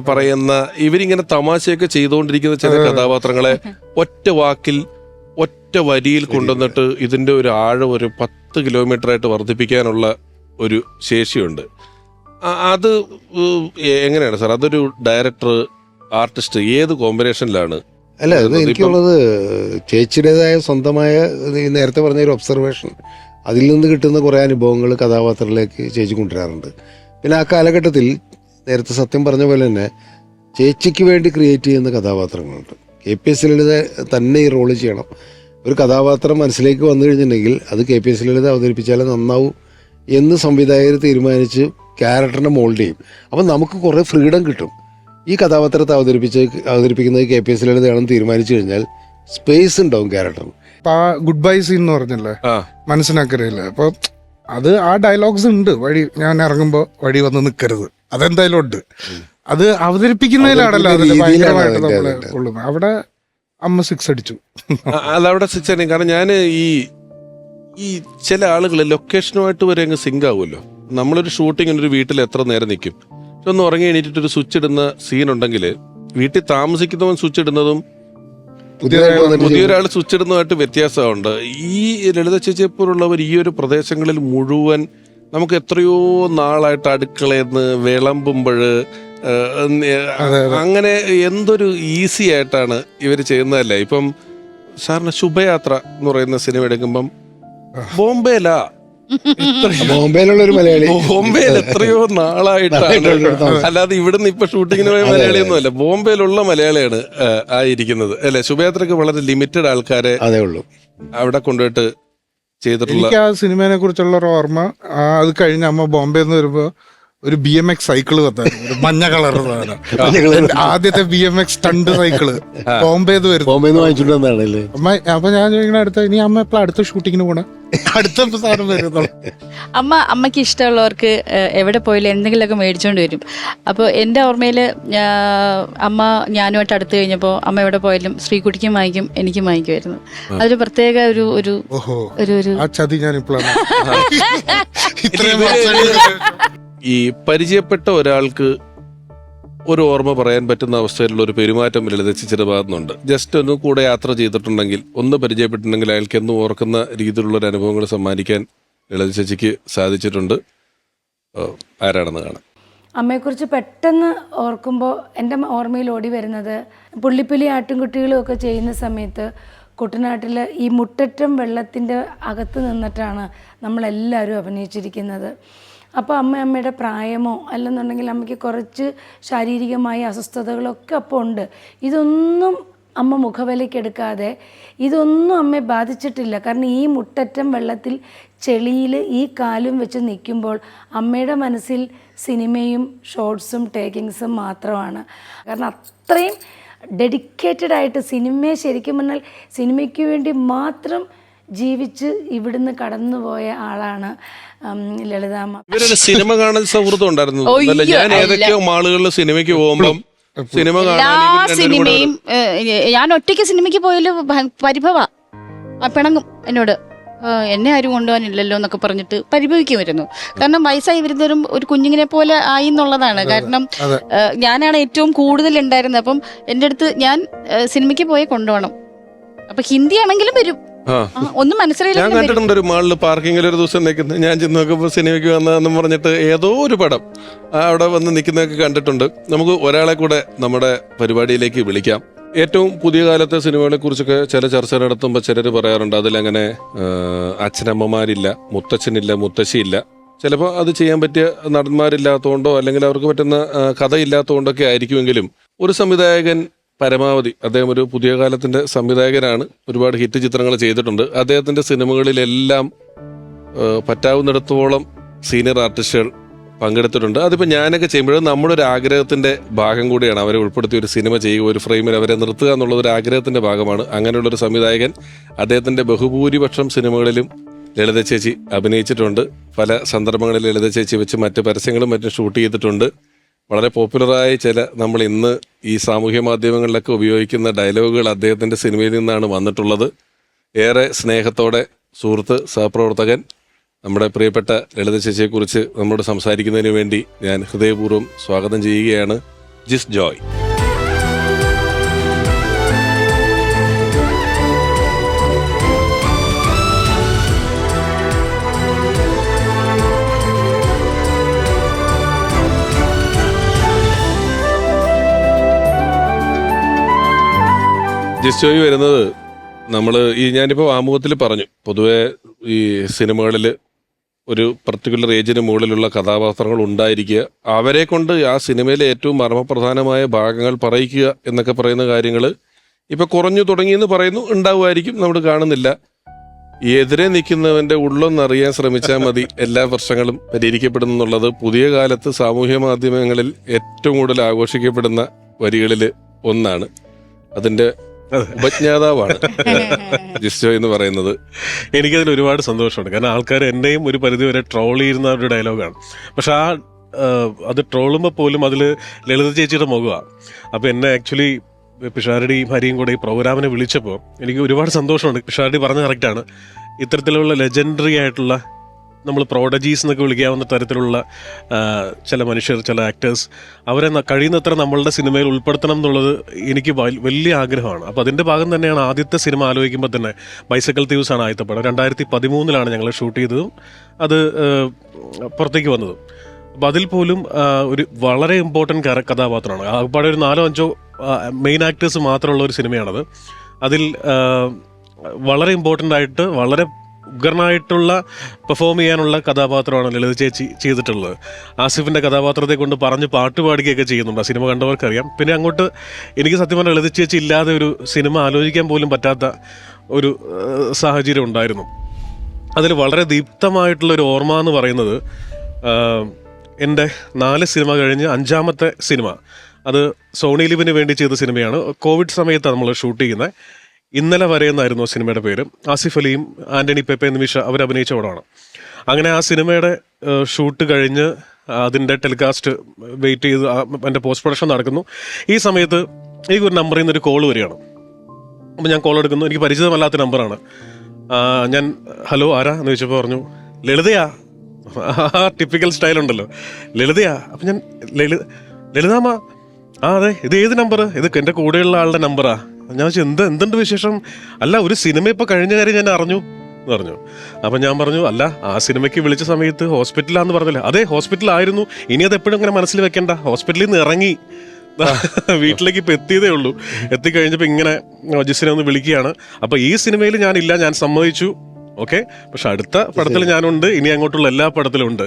പറയുന്ന, ഇവരിങ്ങനെ തമാശയൊക്കെ ചെയ്തുകൊണ്ടിരിക്കുന്ന ചില കഥാപാത്രങ്ങളെ ഒറ്റ വാക്കിൽ ഒറ്റ വരിയിൽ കൊണ്ടുവന്നിട്ട് ഇതിന്റെ ഒരു ആഴം ഒരു 10 കിലോമീറ്റർ ആയിട്ട് വർദ്ധിപ്പിക്കാനുള്ള ഒരു ശേഷിയുണ്ട്. അത് എങ്ങനെയാണ് സാർ, അതൊരു ഡയറക്ടർ ആർട്ടിസ്റ്റ് ഏത് കോമ്പിനേഷനിലാണ്? അല്ല, അത് എനിക്കുള്ളത് ചേച്ചിയുടേതായ സ്വന്തമായ നേരത്തെ പറഞ്ഞ ഒരു ഒബ്സർവേഷൻ, അതിൽ നിന്ന് കിട്ടുന്ന കുറേ അനുഭവങ്ങൾ കഥാപാത്രത്തിലേക്ക് ചേച്ചി കൊണ്ടുവരാറുണ്ട്. പിന്നെ ആ കാലഘട്ടത്തിൽ നേരത്തെ സത്യം പറഞ്ഞ പോലെ തന്നെ ചേച്ചിക്ക് വേണ്ടി ക്രിയേറ്റ് ചെയ്യുന്ന കഥാപാത്രങ്ങളുണ്ട്. KPS ലളിത തന്നെ ഈ റോള് ചെയ്യണം. ഒരു കഥാപാത്രം മനസ്സിലേക്ക് വന്നു കഴിഞ്ഞിട്ടുണ്ടെങ്കിൽ അത് KPS ലളിത അവതരിപ്പിച്ചാലേ നന്നാവൂ എന്ന് സംവിധായകർ തീരുമാനിച്ച് ക്യാരക്ടറിനെ മോൾഡ് ചെയ്യും. അപ്പം നമുക്ക് കുറേ ഫ്രീഡം കിട്ടും. ഈ കഥാപാത്രത്തെ അവതരിപ്പിക്കുന്നത് KPS ലളിതയാണെന്ന് തീരുമാനിച്ചു കഴിഞ്ഞാൽ സ്പേസ് ഉണ്ടാവും ക്യാരക്ടറിന്. ആ ഗുഡ് ബൈ സീൻ എന്ന് പറഞ്ഞല്ലേ മനസ്സിനാക്കറിയില്ല. അപ്പൊ അത് ആ ഡയലോഗ്സ് ഉണ്ട്. ഞാൻ ഇറങ്ങുമ്പോ വഴി വന്ന് നിൽക്കരുത്, അതെന്തായാലും ഉണ്ട്. അത് അവതരിപ്പിക്കുന്നതിലാണല്ലോ അതിൽ ഭയങ്കരമായിട്ട് നമ്മളെ കൊള്ളുന്നത്. അവിടെ അമ്മ 6 അടിച്ചു. അതവിടെ 6 അടിക്കും. കാരണം ഞാൻ ഈ ചില ആളുകൾ ലൊക്കേഷനുമായിട്ട് വരെ അങ്ങ് സിങ്ക് ആവുമല്ലോ. നമ്മളൊരു ഷൂട്ടിങ്ങിന് ഒരു വീട്ടിൽ എത്ര നേരം നിൽക്കും, ഒന്ന് ഉറങ്ങി എണീറ്റിട്ടൊരു സ്വിച്ച് ഇടുന്ന സീൻ ഉണ്ടെങ്കിൽ വീട്ടിൽ താമസിക്കുന്നവൻ സ്വിച്ച് ഇടുന്നതും പുതിയൊരാൾ സ്വിച്ച് ഇടുന്നതുമായിട്ട് വ്യത്യാസമുണ്ട്. ഈ ലളിത ചേച്ചിയെപ്പോലുള്ളവർ ഈ ഒരു പ്രദേശങ്ങളിൽ മുഴുവൻ നമുക്ക് എത്രയോ നാളായിട്ട് അടുക്കളയെന്ന് വിളമ്പുമ്പോൾ അങ്ങനെ എന്തൊരു ഈസി ആയിട്ടാണ് ഇവർ ചെയ്യുന്നതല്ലേ. ഇപ്പം സാറിന് ശുഭയാത്ര എന്ന് പറയുന്ന സിനിമ എടുക്കുമ്പം ബോംബെയിലാ, ബോംബെയിലുള്ള ഒരു മലയാളി, ബോംബെയിൽ എത്രയോ നാളായിട്ടാണ്, അല്ലാതെ ഇവിടുന്ന് ഇപ്പൊ ഷൂട്ടിങ്ങിന് പോയ മലയാളിയൊന്നും അല്ല, ബോംബെയിലുള്ള മലയാളിയാണ് ആയിരിക്കുന്നത് അല്ലെ. ശുഭയാത്രക്ക് വളരെ ലിമിറ്റഡ് ആൾക്കാരെ അതേ ഉള്ളൂ അവിടെ കൊണ്ടുപോയിട്ട് ചെയ്തിട്ടുള്ള. എനിക്ക് ആ സിനിമയെ കുറിച്ചുള്ള ഒരു ഓർമ്മ, അത് കഴിഞ്ഞ് അമ്മ ബോംബെ നിന്ന് വരുമ്പോ ഒരു BMX സൈക്കിള് വന്നായിരുന്നു, ഒരു മഞ്ഞ കളർ സാധനം. ആദ്യത്തെ BMX സ്റ്റണ്ട് സൈക്കിള് ബോംബെന്ന് വാങ്ങിച്ചിട്ടുണ്ടാണല്ലേ. അപ്പൊ ഞാൻ ചോദിക്കണ ഇനി അമ്മ എപ്പോഴും അടുത്ത ഷൂട്ടിങ്ങിന് പോണേ, അടുത്ത സാധനം വരുന്നുള്ളൂ. അമ്മയ്ക്ക് ഇഷ്ടമുള്ളവർക്ക് എവിടെ പോയാലും എന്തെങ്കിലുമൊക്കെ മേടിച്ചോണ്ട് വരും. അപ്പോൾ എൻ്റെ ഓർമ്മയിൽ അമ്മ ഞാനുമായിട്ട് അടുത്ത് കഴിഞ്ഞപ്പോൾ അമ്മ എവിടെ പോയാലും ശ്രീകുട്ടിക്കും വാങ്ങിക്കും, എനിക്കും വാങ്ങിക്കുമായിരുന്നു. അതൊരു പ്രത്യേക ഒരു ചതി ഞാൻ ഇപ്പോഴാണ് ഈ പരിചയപ്പെട്ട ഒരാൾക്ക് ഒരു ഓർമ്മ പറയാൻ പറ്റുന്ന അവസ്ഥയിലുള്ള ഒരു പെരുമാറ്റം ലളിത ചേച്ചിയുടെ ഭാഗത്തുനിന്നുണ്ട്. ജസ്റ്റ് ഒന്ന് കൂടെ യാത്ര ചെയ്തിട്ടുണ്ടെങ്കിൽ, ഒന്ന് പരിചയപ്പെട്ടിട്ടുണ്ടെങ്കിൽ അയാൾക്ക് എന്നും ഓർക്കുന്ന രീതിയിലുള്ള ഒരു അനുഭവങ്ങൾ സമ്മാനിക്കാൻ ലളിത ചേച്ചിക്ക് സാധിച്ചിട്ടുണ്ട്. ആരാണെന്ന് കാണാം. അമ്മയെക്കുറിച്ച് പെട്ടെന്ന് ഓർക്കുമ്പോൾ എൻ്റെ ഓർമ്മയിൽ ഓടി വരുന്നത്, പുള്ളിപ്പുലി ആട്ടിൻകുട്ടികളും ഒക്കെ ചെയ്യുന്ന സമയത്ത് കുട്ടനാട്ടിൽ ഈ മുട്ടറ്റം വെള്ളത്തിൻ്റെ അകത്ത് നിന്നിട്ടാണ് നമ്മളെല്ലാവരും അഭിനയിച്ചിരിക്കുന്നത്. അപ്പോൾ അമ്മയുടെ പ്രായമോ അല്ലെന്നുണ്ടെങ്കിൽ അമ്മയ്ക്ക് കുറച്ച് ശാരീരികമായ അസ്വസ്ഥതകളൊക്കെ അപ്പോൾ ഉണ്ട്. ഇതൊന്നും അമ്മ മുഖവിലയ്ക്കെടുക്കാതെ, ഇതൊന്നും അമ്മയെ ബാധിച്ചിട്ടില്ല. കാരണം ഈ മുട്ടറ്റം വെള്ളത്തിൽ ചെളിയിൽ ഈ കാലും വെച്ച് നിൽക്കുമ്പോൾ അമ്മയുടെ മനസ്സിൽ സിനിമയും ഷോർട്സും ടേക്കിങ്സും മാത്രമാണ്. കാരണം അത്രയും ഡെഡിക്കേറ്റഡ് ആയിട്ട് സിനിമയെ ശരിക്കും പറഞ്ഞാൽ സിനിമയ്ക്ക് വേണ്ടി മാത്രം ജീവിച്ച് ഇവിടുന്ന് കടന്നുപോയ ആളാണ് ലളിതാമ്മ. ഇവരൊരു സിനിമ കാണാൻ സൗഹൃദം ഉണ്ടായിരുന്നു. ഞാൻ ഏതൊക്കെയോ മാളുകളിൽ സിനിമയ്ക്ക് പോകുമ്പം എല്ലാ സിനിമയും ഞാൻ ഒറ്റയ്ക്ക് സിനിമയ്ക്ക് പോയാലും പരിഭവ പിണങ്ങും എന്നോട്, എന്നെ ആരും കൊണ്ടുപോകാനില്ലല്ലോ എന്നൊക്കെ പറഞ്ഞിട്ട് പരിഭവിക്കുമായിരുന്നു. കാരണം വയസ്സായി വരുന്നവരും ഒരു കുഞ്ഞിനെ പോലെ ആയി എന്നുള്ളതാണ്. കാരണം ഞാനാണ് ഏറ്റവും കൂടുതൽ ഉണ്ടായിരുന്നത്. അപ്പം എൻ്റെ അടുത്ത് ഞാൻ സിനിമയ്ക്ക് പോയി കൊണ്ടുപോകണം, അപ്പൊ ഹിന്ദി ആണെങ്കിലും വരും. ആ ഒന്നും ഞാൻ മനസ്സിലായില്ല. കണ്ടിട്ടുണ്ട് ഒരു മാളിൽ പാർക്കിങ്ങിൽ ഒരു ദിവസം നിൽക്കുന്നത്. ഞാൻ ചെന്ന് നോക്കുമ്പോൾ സിനിമയ്ക്ക് വന്നതെന്ന് പറഞ്ഞിട്ട് ഏതോ ഒരു പടം അവിടെ വന്ന് നിൽക്കുന്നതൊക്കെ കണ്ടിട്ടുണ്ട്. നമുക്ക് ഒരാളെ കൂടെ നമ്മുടെ പരിപാടിയിലേക്ക് വിളിക്കാം. ഏറ്റവും പുതിയ കാലത്തെ സിനിമകളെ കുറിച്ചൊക്കെ ചില ചർച്ച നടത്തുമ്പോൾ ചിലർ പറയാറുണ്ട് അതിലങ്ങനെ അച്ഛനമ്മമാരില്ല, മുത്തച്ഛനില്ല, മുത്തശ്ശിയില്ല. ചിലപ്പോൾ അത് ചെയ്യാൻ പറ്റിയ നടന്മാരില്ലാത്തതുകൊണ്ടോ അല്ലെങ്കിൽ അവർക്ക് പറ്റുന്ന കഥയില്ലാത്തതുകൊണ്ടൊക്കെ ആയിരിക്കുമെങ്കിലും ഒരു സംവിധായകൻ പരമാവധി, അദ്ദേഹം ഒരു പുതിയ കാലത്തിന്റെ സംവിധായകനാണ്, ഒരുപാട് ഹിറ്റ് ചിത്രങ്ങൾ ചെയ്തിട്ടുണ്ട്. അദ്ദേഹത്തിന്റെ സിനിമകളിലെല്ലാം പറ്റാവുന്നിടത്തോളം സീനിയർ ആർട്ടിസ്റ്റുകൾ പങ്കെടുത്തിട്ടുണ്ട്. അതിപ്പോൾ ഞാനൊക്കെ ചെയ്യുമ്പോഴും നമ്മുടെ ഒരു ആഗ്രഹത്തിന്റെ ഭാഗം കൂടിയാണ് അവരെ ഉൾപ്പെടുത്തി ഒരു സിനിമ ചെയ്യുക, ഒരു ഫ്രെയിമിൽ അവരെ നിർത്തുക എന്നുള്ളത് ഒരു ആഗ്രഹത്തിന്റെ ഭാഗമാണ്. അങ്ങനെയുള്ളൊരു സംവിധായകൻ. അദ്ദേഹത്തിന്റെ ബഹുഭൂരിപക്ഷം സിനിമകളിലും ലളിത ചേച്ചി അഭിനയിച്ചിട്ടുണ്ട്. പല സന്ദർഭങ്ങളിൽ ലളിത ചേച്ചി വെച്ച് മറ്റ് പരസ്യങ്ങളും മറ്റും ഷൂട്ട് ചെയ്തിട്ടുണ്ട്. വളരെ പോപ്പുലറായ ചില നമ്മൾ ഇന്ന് ഈ സാമൂഹ്യ മാധ്യമങ്ങളിലൊക്കെ ഉപയോഗിക്കുന്ന ഡയലോഗുകൾ അദ്ദേഹത്തിൻ്റെ സിനിമയിൽ നിന്നാണ് വന്നിട്ടുള്ളത്. ഏറെ സ്നേഹത്തോടെ സുഹൃത്ത്, സഹപ്രവർത്തകൻ, നമ്മുടെ പ്രിയപ്പെട്ട ലളിത ചേച്ചിയെക്കുറിച്ച് നമ്മോട് സംസാരിക്കുന്നതിന് വേണ്ടി ഞാൻ ഹൃദയപൂർവ്വം സ്വാഗതം ചെയ്യുകയാണ്. ജിസ് ജോയ്. ജിസ് ജോയ് വരുന്നത് നമ്മൾ ഞാനിപ്പോൾ ആമുഖത്തിൽ പറഞ്ഞു, പൊതുവെ ഈ സിനിമകളിൽ ഒരു പർട്ടിക്കുലർ ഏജിന് മുകളിലുള്ള കഥാപാത്രങ്ങൾ ഉണ്ടായിരിക്കുക, അവരെ കൊണ്ട് ആ സിനിമയിലെ ഏറ്റവും മർമ്മപ്രധാനമായ ഭാഗങ്ങൾ പറയിക്കുക എന്നൊക്കെ പറയുന്ന കാര്യങ്ങൾ ഇപ്പം കുറഞ്ഞു തുടങ്ങിയെന്ന് പറയുന്നു. ഉണ്ടാവുമായിരിക്കും, നമ്മൾ കാണുന്നില്ല. എതിരെ നിൽക്കുന്നവൻ്റെ ഉള്ളൊന്നറിയാൻ ശ്രമിച്ചാൽ മതി എല്ലാ പ്രശ്നങ്ങളും പരിഹരിക്കപ്പെടുന്നു എന്നുള്ളത് പുതിയ കാലത്ത് സാമൂഹ്യ മാധ്യമങ്ങളിൽ ഏറ്റവും കൂടുതൽ ആഘോഷിക്കപ്പെടുന്ന വരികളിൽ ഒന്നാണ്. അതിൻ്റെ ഉപജ്ഞാതാവാണ് ജിസ് ജോയ് എന്ന് പറയുന്നത്. എനിക്കതിൽ ഒരുപാട് സന്തോഷമുണ്ട്. കാരണം ആൾക്കാർ എന്നെയും ഒരു പരിധി വരെ ട്രോൾ ചെയ്യുന്ന ഒരു ഡയലോഗാണ്. പക്ഷെ അത് ട്രോളുമ്പോൾ പോലും അതിൽ ലളിത ചേച്ചിയുടെ മുഖമാണ്. അപ്പോൾ എന്നെ ആക്ച്വലി പിഷാരടിയും ഹരിയും കൂടെ ഈ പ്രോഗ്രാമിനെ വിളിച്ചപ്പോൾ എനിക്ക് ഒരുപാട് സന്തോഷമുണ്ട്. പിഷാരടി പറഞ്ഞ കറക്റ്റാണ്. ഇത്തരത്തിലുള്ള ലെജൻഡറി ആയിട്ടുള്ള, നമ്മൾ പ്രോഡജീസ് എന്നൊക്കെ വിളിക്കാവുന്ന തരത്തിലുള്ള ചില മനുഷ്യർ, ചില ആക്ടേഴ്സ്, അവരെ കഴിയുന്നത്ര നമ്മളുടെ സിനിമയിൽ ഉൾപ്പെടുത്തണം എന്നുള്ളത് എനിക്ക് വലിയ ആഗ്രഹമാണ്. അപ്പോൾ അതിൻ്റെ ഭാഗം തന്നെയാണ് ആദ്യത്തെ സിനിമ ആലോചിക്കുമ്പോൾ തന്നെ ബൈസൈക്കിൾ തീവ്സ് ആണ് ആദ്യത്തെ പടം. 2013 ഞങ്ങൾ ഷൂട്ട് ചെയ്തതും അത് പുറത്തേക്ക് വന്നതും. അപ്പോൾ അതിൽ പോലും ഒരു വളരെ ഇമ്പോർട്ടൻറ്റ് കഥാപാത്രമാണ്. ആകപ്പാടെ ഒരു 4-5 മെയിൻ ആക്ടേഴ്സ് മാത്രമുള്ള ഒരു സിനിമയാണത്. അതിൽ വളരെ ഇമ്പോർട്ടൻ്റ് ആയിട്ട് വളരെ ഉഗ്രനായിട്ടുള്ള പെർഫോം ചെയ്യാനുള്ള കഥാപാത്രമാണ് ലളിത ചേച്ചി ചെയ്തിട്ടുള്ളത്. ആസിഫിൻ്റെ കഥാപാത്രത്തെ കൊണ്ട് പറഞ്ഞ് പാട്ട് പാടുകയൊക്കെ ചെയ്യുന്നുണ്ട്. ആ സിനിമ കണ്ടവർക്കറിയാം. പിന്നെ അങ്ങോട്ട് എനിക്ക് സത്യം പറഞ്ഞാൽ ലളിത ചേച്ചി ഇല്ലാതെ ഒരു സിനിമ ആലോചിക്കാൻ പോലും പറ്റാത്ത ഒരു സാഹചര്യം ഉണ്ടായിരുന്നു. അതിൽ വളരെ ദീപ്തമായിട്ടുള്ളൊരു ഓർമ്മ എന്ന് പറയുന്നത്, എൻ്റെ 4 സിനിമ കഴിഞ്ഞ് 5ാമത്തെ സിനിമ, അത് സോണി ലിവിന് വേണ്ടി ചെയ്ത സിനിമയാണ്. കോവിഡ് സമയത്താണ് നമ്മൾ ഷൂട്ട് ചെയ്യുന്നത്. ഇന്നലെ വരെ എന്നായിരുന്നു സിനിമയുടെ പേര്. ആസിഫ് അലിയും ആൻ്റണി പെപ്പെ നിമിഷ അവരഭിനയിച്ച പടമാണ്. അങ്ങനെ ആ സിനിമയുടെ ഷൂട്ട് കഴിഞ്ഞ് അതിൻ്റെ ടെലികാസ്റ്റ് വെയിറ്റ് ചെയ്ത് എൻ്റെ പോസ്റ്റ് പ്രൊഡക്ഷൻ നടക്കുന്നു. ഈ സമയത്ത് എനിക്കൊരു നമ്പറിൽ നിന്നൊരു കോൾ വരികയാണ്. അപ്പോൾ ഞാൻ കോൾ എടുക്കുന്നു. എനിക്ക് പരിചിതമല്ലാത്ത നമ്പറാണ്. ഞാൻ ഹലോ ആരാ എന്ന് ചോദിച്ചപ്പോൾ പറഞ്ഞു ലളിതയാ. ആ ടിപ്പിക്കൽ സ്റ്റൈലുണ്ടല്ലോ, ലളിതയാ. അപ്പം ഞാൻ ലളിതാമ്മ, അതെ, ഇത് ഏത് നമ്പർ? ഇത് എൻ്റെ കൂടെയുള്ള ആളുടെ നമ്പറാ. ഞാൻ വെച്ചാൽ എന്തുണ്ട് വിശേഷം? അല്ല, ഒരു സിനിമ ഇപ്പോൾ കഴിഞ്ഞ കാര്യം ഞാൻ അറിഞ്ഞു എന്ന് പറഞ്ഞു. അപ്പം ഞാൻ പറഞ്ഞു, അല്ല, ആ സിനിമയ്ക്ക് വിളിച്ച സമയത്ത് ഹോസ്പിറ്റലാന്ന് പറഞ്ഞില്ല. അതെ, ഹോസ്പിറ്റലായിരുന്നു. ഇനി അത് എപ്പോഴും അങ്ങനെ മനസ്സിൽ വെക്കണ്ട. ഹോസ്പിറ്റലിൽ നിന്ന് ഇറങ്ങി വീട്ടിലേക്ക് ഇപ്പം എത്തിയതേ ഉള്ളൂ. എത്തിക്കഴിഞ്ഞപ്പോൾ ഇങ്ങനെ ജിസിനെ ഒന്ന് വിളിക്കുകയാണ്. അപ്പോൾ ഈ സിനിമയിൽ ഞാനില്ല, ഞാൻ സമ്മതിച്ചു, ഓക്കെ. പക്ഷെ അടുത്ത പടത്തിൽ ഞാനുണ്ട്, ഇനി അങ്ങോട്ടുള്ള എല്ലാ പടത്തിലും ഉണ്ട്.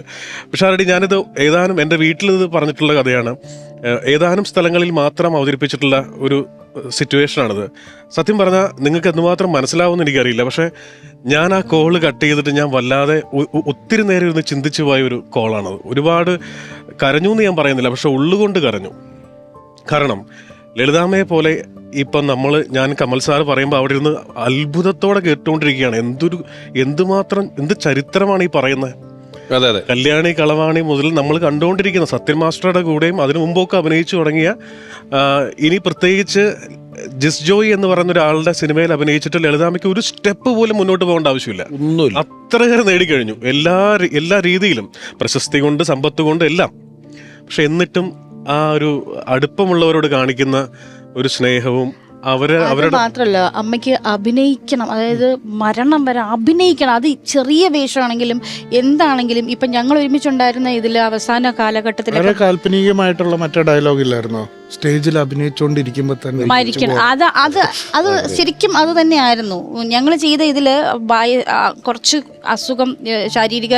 പക്ഷേ ആരടി, ഞാനിത് ഏതാനും എൻ്റെ വീട്ടിലിത് പറഞ്ഞിട്ടുള്ള കഥയാണ്. ഏതാനും സ്ഥലങ്ങളിൽ മാത്രം അവതരിപ്പിച്ചിട്ടുള്ള ഒരു സിറ്റുവേഷനാണിത്. സത്യം പറഞ്ഞാൽ നിങ്ങൾക്ക് എന്തുമാത്രം മനസ്സിലാവുമെന്ന് എനിക്കറിയില്ല. പക്ഷേ ഞാൻ ആ കോള് കട്ട് ചെയ്തിട്ട് ഞാൻ വല്ലാതെ ഒത്തിരി നേരം ഇരുന്ന് ചിന്തിച്ചു പോയ ഒരു കോളാണത്. ഒരുപാട് കരഞ്ഞു എന്ന് ഞാൻ പറയുന്നില്ല, പക്ഷെ ഉള്ളുകൊണ്ട് കരഞ്ഞു. കാരണം ലളിതാമ്മയെ പോലെ ഇപ്പം ഞാൻ കമൽ സാറ് പറയുമ്പോൾ അവിടെ ഇരുന്ന് അത്ഭുതത്തോടെ കേട്ടുകൊണ്ടിരിക്കുകയാണ്. എന്ത് ചരിത്രമാണ് ഈ പറയുന്നത്. അതെ അതെ, കല്യാണി കളവാണി മുതൽ നമ്മൾ കണ്ടുകൊണ്ടിരിക്കുന്ന സത്യൻ മാസ്റ്ററുടെ കൂടെയും അതിനു മുമ്പൊക്കെ അഭിനയിച്ചു തുടങ്ങിയ, ഇനി പ്രത്യേകിച്ച് ജിസ് ജോയ് എന്ന് പറയുന്ന ഒരാളുടെ സിനിമയിൽ അഭിനയിച്ചിട്ട് ലളിതാമ്മയ്ക്ക് ഒരു സ്റ്റെപ്പ് പോലും മുന്നോട്ട് പോകേണ്ട ആവശ്യമില്ല. ഒന്നുമില്ല, അത്രയേറെ നേടിക്കഴിഞ്ഞു എല്ലാ രീതിയിലും, പ്രശസ്തി കൊണ്ട്, സമ്പത്ത് കൊണ്ട്, എല്ലാം. പക്ഷെ എന്നിട്ടും ആ ഒരു അടുപ്പമുള്ളവരോട് കാണിക്കുന്ന ഒരു സ്നേഹവും അവര് അത് അവരുടെ മാത്രല്ല, അമ്മയ്ക്ക് അഭിനയിക്കണം, അതായത് മരണം വരെ അഭിനയിക്കണം. അത് ചെറിയ വേഷമാണെങ്കിലും എന്താണെങ്കിലും. ഇപ്പൊ ഞങ്ങൾ ഒരുമിച്ചുണ്ടായിരുന്ന ഇതില് അവസാന കാലഘട്ടത്തിൽ വളരെ കാൽപ്പനികമായിട്ടുള്ള മറ്റേ ഡയലോഗ് ഇല്ലായിരുന്നോ, സ്റ്റേജിൽ അഭിനയിച്ചുകൊണ്ടിരിക്കുമ്പോ തന്നെ മരിക്കണം. അത് ശരിക്കും അത് തന്നെയായിരുന്നു ഞങ്ങൾ ചെയ്ത ഇതില്. കുറച്ച് അസുഖം, ശാരീരിക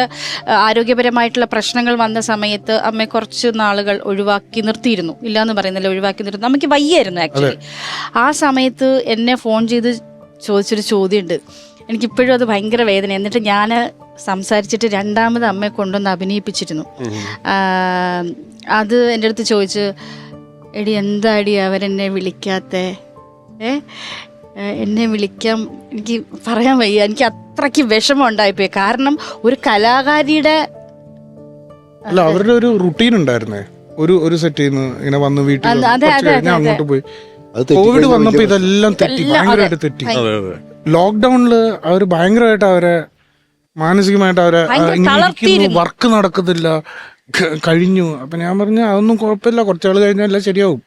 ആരോഗ്യപരമായിട്ടുള്ള പ്രശ്നങ്ങൾ വന്ന സമയത്ത് അമ്മയെ കുറച്ച് നാളുകൾ ഒഴിവാക്കി നിർത്തിയിരുന്നു. ഇല്ലാന്ന് പറയുന്നില്ല, ഒഴിവാക്കി നിർത്തി. നമുക്ക് വയ്യായിരുന്നു ആക്ച്വലി. ആ സമയത്ത് എന്നെ ഫോൺ ചെയ്ത് ചോദിച്ചൊരു ചോദ്യമുണ്ട്, എനിക്കിപ്പോഴും അത് ഭയങ്കര വേദന. എന്നിട്ട് ഞാൻ സംസാരിച്ചിട്ട് രണ്ടാമത് അമ്മയെ കൊണ്ടുവന്ന് അഭിനയിപ്പിച്ചിരുന്നു. അത് എൻ്റെ അടുത്ത് ചോദിച്ച്, എടി എന്താടി അവരെന്നെ വിളിക്കാത്തെ, എന്നെ വിളിക്കാൻ എനിക്ക് പറയാൻ വയ്യ. എനിക്ക് അത്രയ്ക്ക് വിഷമം ഉണ്ടായിപ്പോയി. കാരണം ഒരു കലാകാരിയുടെ അല്ല, അവരുടെ ഒരു റുട്ടീൻ ഉണ്ടായിരുന്നേ. ഒരു സെറ്റിൽ നിന്ന് ഇങ്ങനെ വന്ന് വീട്ടിൽ ഞാൻ അങ്ങോട്ട് പോയി. കോവിഡ് വന്നപ്പോ ഇതെല്ലാം തെറ്റി, ഭയങ്കരമായിട്ട് തെറ്റി. ലോക്ക്ഡൌണില് അവര് ഭയങ്കരമായിട്ട് അവരെ മാനസികമായിട്ട് അവരെ വർക്ക് നടക്കത്തില്ല, കഴിഞ്ഞു. അപ്പൊ ഞാൻ പറഞ്ഞു അതൊന്നും കുഴപ്പമില്ല, കുറച്ചാൾ കഴിഞ്ഞാൽ എല്ലാം ശരിയാവും.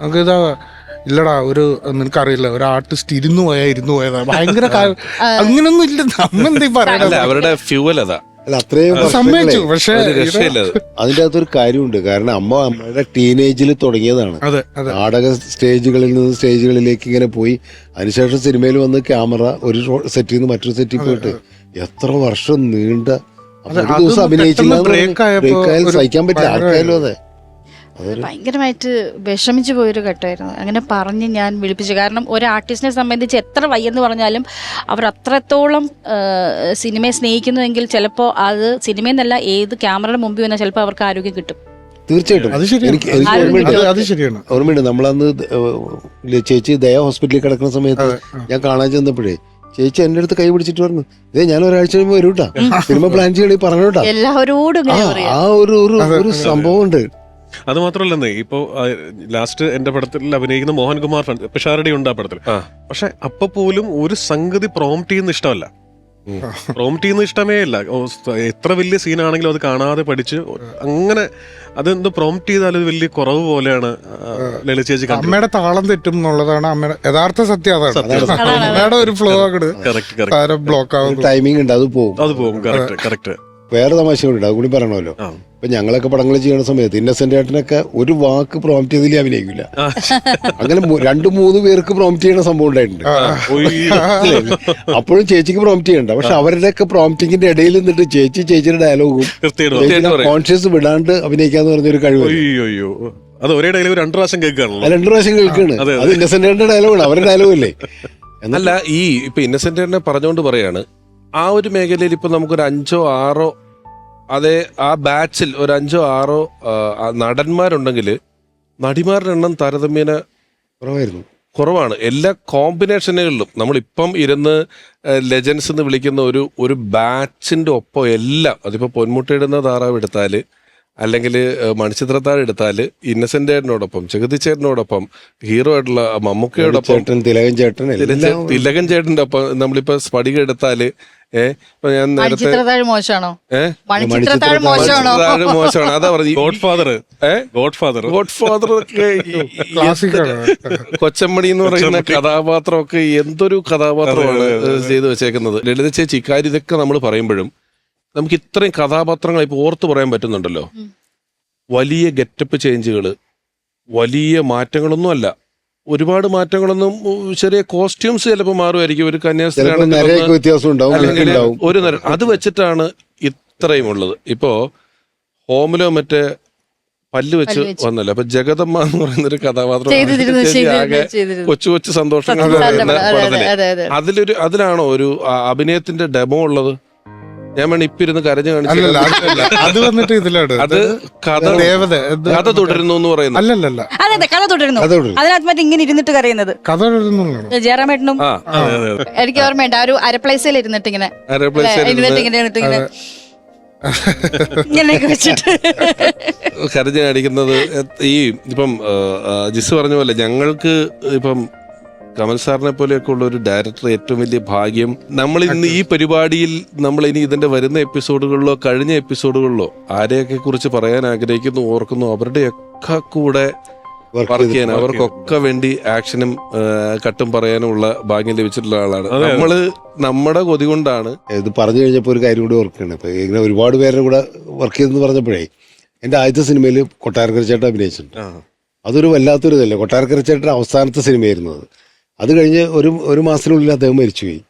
നമുക്ക് ഇതാ ഇല്ലടാ, നിനക്കറിയില്ല, ഒരു ആർട്ടിസ്റ്റ് ഇരുന്നു പോയതാ ഭയങ്കര അങ്ങനൊന്നും ഇല്ല. നമ്മെന്തീ പറയാ, അവരുടെ ഫ്യൂവൽ അതാ. അല്ല, അത്രയും സമ്മതിച്ചു. പക്ഷെ അതിൻ്റെ അകത്തൊരു കാര്യമുണ്ട്. കാരണം അമ്മയുടെ ടീനേജിൽ തുടങ്ങിയതാണ് നാടക സ്റ്റേജുകളിൽ നിന്ന് സ്റ്റേജുകളിലേക്ക് ഇങ്ങനെ പോയി. അതിനുശേഷം സിനിമയിൽ വന്ന് ക്യാമറ ഒരു സെറ്റിൽ നിന്ന് മറ്റൊരു സെറ്റിൽ പോയിട്ട് എത്ര വർഷം നീണ്ട ഒരു ദിവസം അഭിനയിച്ചില്ല, സഹിക്കാൻ പറ്റില്ല ആർക്കായാലും. അതെ, ഭയങ്കരമായിട്ട് വിഷമിച്ചു പോയൊരു ഘട്ടമായിരുന്നു. അങ്ങനെ പറഞ്ഞ് ഞാൻ വിളിപ്പിച്ചു. കാരണം ഒരു ആർട്ടിസ്റ്റിനെ സംബന്ധിച്ച് എത്ര വയ്യെന്ന് പറഞ്ഞാലും അവർ അത്രത്തോളം സിനിമയെ സ്നേഹിക്കുന്നുവെങ്കിൽ ചിലപ്പോൾ അത് സിനിമയെന്നല്ല, ഏത് ക്യാമറയുടെ മുമ്പിൽ വന്നാൽ ചിലപ്പോൾ അവർക്ക് ആരോഗ്യം കിട്ടും. തീർച്ചയായിട്ടും. എനിക്ക് ഓർമ്മയുണ്ട്, നമ്മളന്ന് ചേച്ചി ദയ ഹോസ്പിറ്റലിൽ കിടക്കുന്ന സമയത്ത് ഞാൻ കാണാൻ ചെന്നപ്പോഴേ ചേച്ചി എന്റെ അടുത്ത് കൈ പിടിച്ചിട്ട് പറഞ്ഞു, ഞാൻ ഒരാഴ്ച കഴിയുമ്പോ വരൂട്ടാ, സിനിമ പ്ലാൻ ചെയ്യണേ പറഞ്ഞോട്ടാ. എല്ലാവരോടും ആ ഒരു സംഭവം ഉണ്ട്. അത് മാത്രമല്ലെന്നേ, ഇപ്പൊ ലാസ്റ്റ് എന്റെ പടത്തിൽ അഭിനയിക്കുന്ന മോഹൻകുമാർ പിഷാരടി ഉണ്ട് ആ പടത്തിൽ. പക്ഷെ അപ്പൊ പോലും ഒരു സംഗതി പ്രോംപ്റ്റ് ചെയ്യുന്ന ഇഷ്ടമല്ല, പ്രോംപ്റ്റ് ചെയ്യുന്ന ഇഷ്ടമേ ഇല്ല. എത്ര വലിയ സീനാണെങ്കിലും അത് കാണാതെ പഠിച്ച് അങ്ങനെ അതെന്തോ പ്രോംപ്റ്റ് ചെയ്താൽ അത് വലിയ കുറവ് പോലെയാണ് ലളിത ചേച്ചി. അമ്മയുടെ താളം തെറ്റും എന്നുള്ളതാണ് അമ്മയുടെ യഥാർത്ഥ സത്യം. അതാണ് അമ്മയുടെ ഒരു ഫ്ലോ ബ്ലോക്ക് ആവും, ടൈമിംഗ് ഉണ്ട്, അത് പോകും. കറക്റ്റ്. വേറെ തമാശ കൂടി അത് കൂടി പറയണമല്ലോ. ഇപ്പൊ ഞങ്ങളൊക്കെ പടങ്ങൾ ചെയ്യുന്ന സമയത്ത് ഇന്നസെന്റ് ഏട്ടനൊക്കെ ഒരു വാക്ക് പ്രോംപ്റ്റ് ചെയ്തില്ല അഭിനയിക്കില്ല. അങ്ങനെ 2-3 പേർക്ക് പ്രോംപ്റ്റ് ചെയ്യണ സംഭവം ഉണ്ടായിട്ടുണ്ട്. അപ്പോഴും ചേച്ചിക്ക് പ്രോംപ്റ്റ് ചെയ്യണ്ട. പക്ഷെ അവരുടെയൊക്കെ പ്രോംപ്റ്റിങ്ങിന്റെ ഇടയിൽ നിന്നിട്ട് ചേച്ചിയുടെ ഡയലോഗും കോൺഷ്യസ് വിടാണ്ട് അഭിനയിക്കാന്ന് പറഞ്ഞൊരു കഴിവ്. അത് ഒരേ ഡയലോഗ് 2 പ്രാവശ്യം കേൾക്കുകയാണല്ലോ. 2 പ്രാവശ്യം കേൾക്കാണ്. അത് ഇന്നസെന്റ് ഏട്ടന്റെ ഡയലോഗാണ്, അവരുടെ ഡയലോഗ് അല്ലേ. എന്നല്ല, ഈ ഇപ്പൊ ഇന്നസെന്റ് ഏട്ടനെ പറഞ്ഞുകൊണ്ട് പറയാണ്, ആ ഒരു മേഖലയിൽ ഇപ്പൊ നമുക്കൊരു 5-6 അതേ ആ ബാച്ചിൽ ഒരു 5-6 നടന്മാരുണ്ടെങ്കിൽ നടിമാരുടെ എണ്ണം താരതമ്യേന കുറവാണ്. എല്ലാ കോമ്പിനേഷനുകളിലും നമ്മളിപ്പം ഇരുന്ന് ലെജൻസ് എന്ന് വിളിക്കുന്ന ഒരു ബാച്ചിന്റെ ഒപ്പം എല്ലാം, അതിപ്പോ പൊന്മുട്ടയിടുന്ന താറാവ് എടുത്താല്, അല്ലെങ്കിൽ മണിച്ചിത്രത്താഴ് എടുത്താല്, ഇന്നസെന്റ് ചേട്ടനോടൊപ്പം, ജഗതി ചേട്ടനോടൊപ്പം, ഹീറോ ആയിട്ടുള്ള മമ്മൂക്കയോടൊപ്പം, തിലകൻ ചേട്ടന്റെ ഒപ്പം, നമ്മളിപ്പോ സ്ഫടിക എടുത്താല് ഇപ്പൊ ഞാൻ നേരത്തെ മോശമാണോ? മോശമാണ്, അതാ പറഞ്ഞു. ഗോഡ് ഫാദർ ഒക്കെ കൊച്ചമ്മണി എന്ന് പറയുന്ന കഥാപാത്രമൊക്കെ എന്തൊരു കഥാപാത്രമാണ് ചെയ്തു വെച്ചേക്കുന്നത്. ലളിത ചേച്ചി ഇക്കാര്യം ഇതൊക്കെ നമ്മൾ പറയുമ്പോഴും നമുക്ക് ഇത്രയും കഥാപാത്രങ്ങൾ ഇപ്പൊ ഓർത്തു പറയാൻ പറ്റുന്നുണ്ടല്ലോ. വലിയ ഗെറ്റപ്പ് ചേഞ്ചുകൾ, വലിയ മാറ്റങ്ങളൊന്നും അല്ല, ഒരുപാട് മാറ്റങ്ങളൊന്നും, ചെറിയ കോസ്റ്റ്യൂംസ് ചിലപ്പോൾ മാറുമായിരിക്കും. ഒരു കന്യാസ്ത്രീ ഒരു അത് വെച്ചിട്ടാണ് ഇത്രയും ഉള്ളത്. ഇപ്പോ ഹോമിലോ മറ്റേ പല്ല് വെച്ച് വന്നല്ലോ. അപ്പൊ ജഗദമ്മ എന്ന് പറയുന്നൊരു കഥാപാത്രം ആകെ കൊച്ചു സന്തോഷങ്ങൾ പടത്തില് അതിലാണോ ഒരു അഭിനയത്തിന്റെ ഡെമോ ഉള്ളത്? ഞാൻ വേണം ഇപ്പൊ ഇരുന്ന് കരഞ്ഞു കാണിച്ചില്ല. അത് വന്നിട്ട് ഇതിലാണ് അത് കഥ തുടരുന്നു എന്ന് പറയുന്നത്. അല്ലല്ല, അതെ കഥ തുടരുന്നു. അതിനകത്ത് മറ്റേ ഇങ്ങനെ ഇരുന്നിട്ട് കരയുന്നത് കഥ ജയറാമേട്ടനും എനിക്ക് ഓർമ്മയുണ്ട്. ആ ഒരു അരപ്ലേസിൽ ഇരുന്നിട്ട് ഇങ്ങനെ ഇങ്ങനെയൊക്കെ വെച്ചിട്ട് കരഞ്ഞു കാണിക്കുന്നത്. ഈ ഇപ്പം ജിസ് പറഞ്ഞ പോലെ ഞങ്ങൾക്ക് ഇപ്പം കമൽ സാറിനെ പോലെയൊക്കെ ഉള്ള ഒരു ഡയറക്ടർ ഏറ്റവും വലിയ ഭാഗ്യം. നമ്മൾ ഇന്ന് ഈ പരിപാടിയിൽ നമ്മൾ ഇനി ഇതിന്റെ വരുന്ന എപ്പിസോഡുകളിലോ കഴിഞ്ഞ എപ്പിസോഡുകളിലോ ആരെയൊക്കെ കുറിച്ച് പറയാൻ ആഗ്രഹിക്കുന്നു, ഓർക്കുന്നു, അവരുടെയൊക്കെ കൂടെ വർക്ക് ചെയ്യാൻ അവർക്കൊക്കെ വേണ്ടി ആക്ഷനും കട്ടും പറയാനുമുള്ള ഭാഗ്യം ലഭിച്ചിട്ടുള്ള ആളാണ്. നമ്മുടെ കൊതി കൊണ്ടാണ്. ഇത് പറഞ്ഞു കഴിഞ്ഞപ്പോൾ ഒരു കാര്യം കൂടി ഓർക്കുകയാണ്. ഇപ്പം ഇങ്ങനെ ഒരുപാട് പേരുടെ കൂടെ വർക്ക് ചെയ്തെന്ന് പറഞ്ഞപ്പോഴേ എൻ്റെ ആദ്യത്തെ സിനിമയിൽ കൊട്ടാരക്കര ചേട്ടൻ അഭിനയിച്ചിട്ടുണ്ട്. അതൊരു വല്ലാത്തൊരു ഇതല്ലേ. കൊട്ടാരക്കര ചേട്ടൻ്റെ അവസാനത്തെ സിനിമയായിരുന്നു അത്. അത് കഴിഞ്ഞ് ഒരു മാസത്തിനുള്ളിൽ അദ്ദേഹം മരിച്ചുപോയി.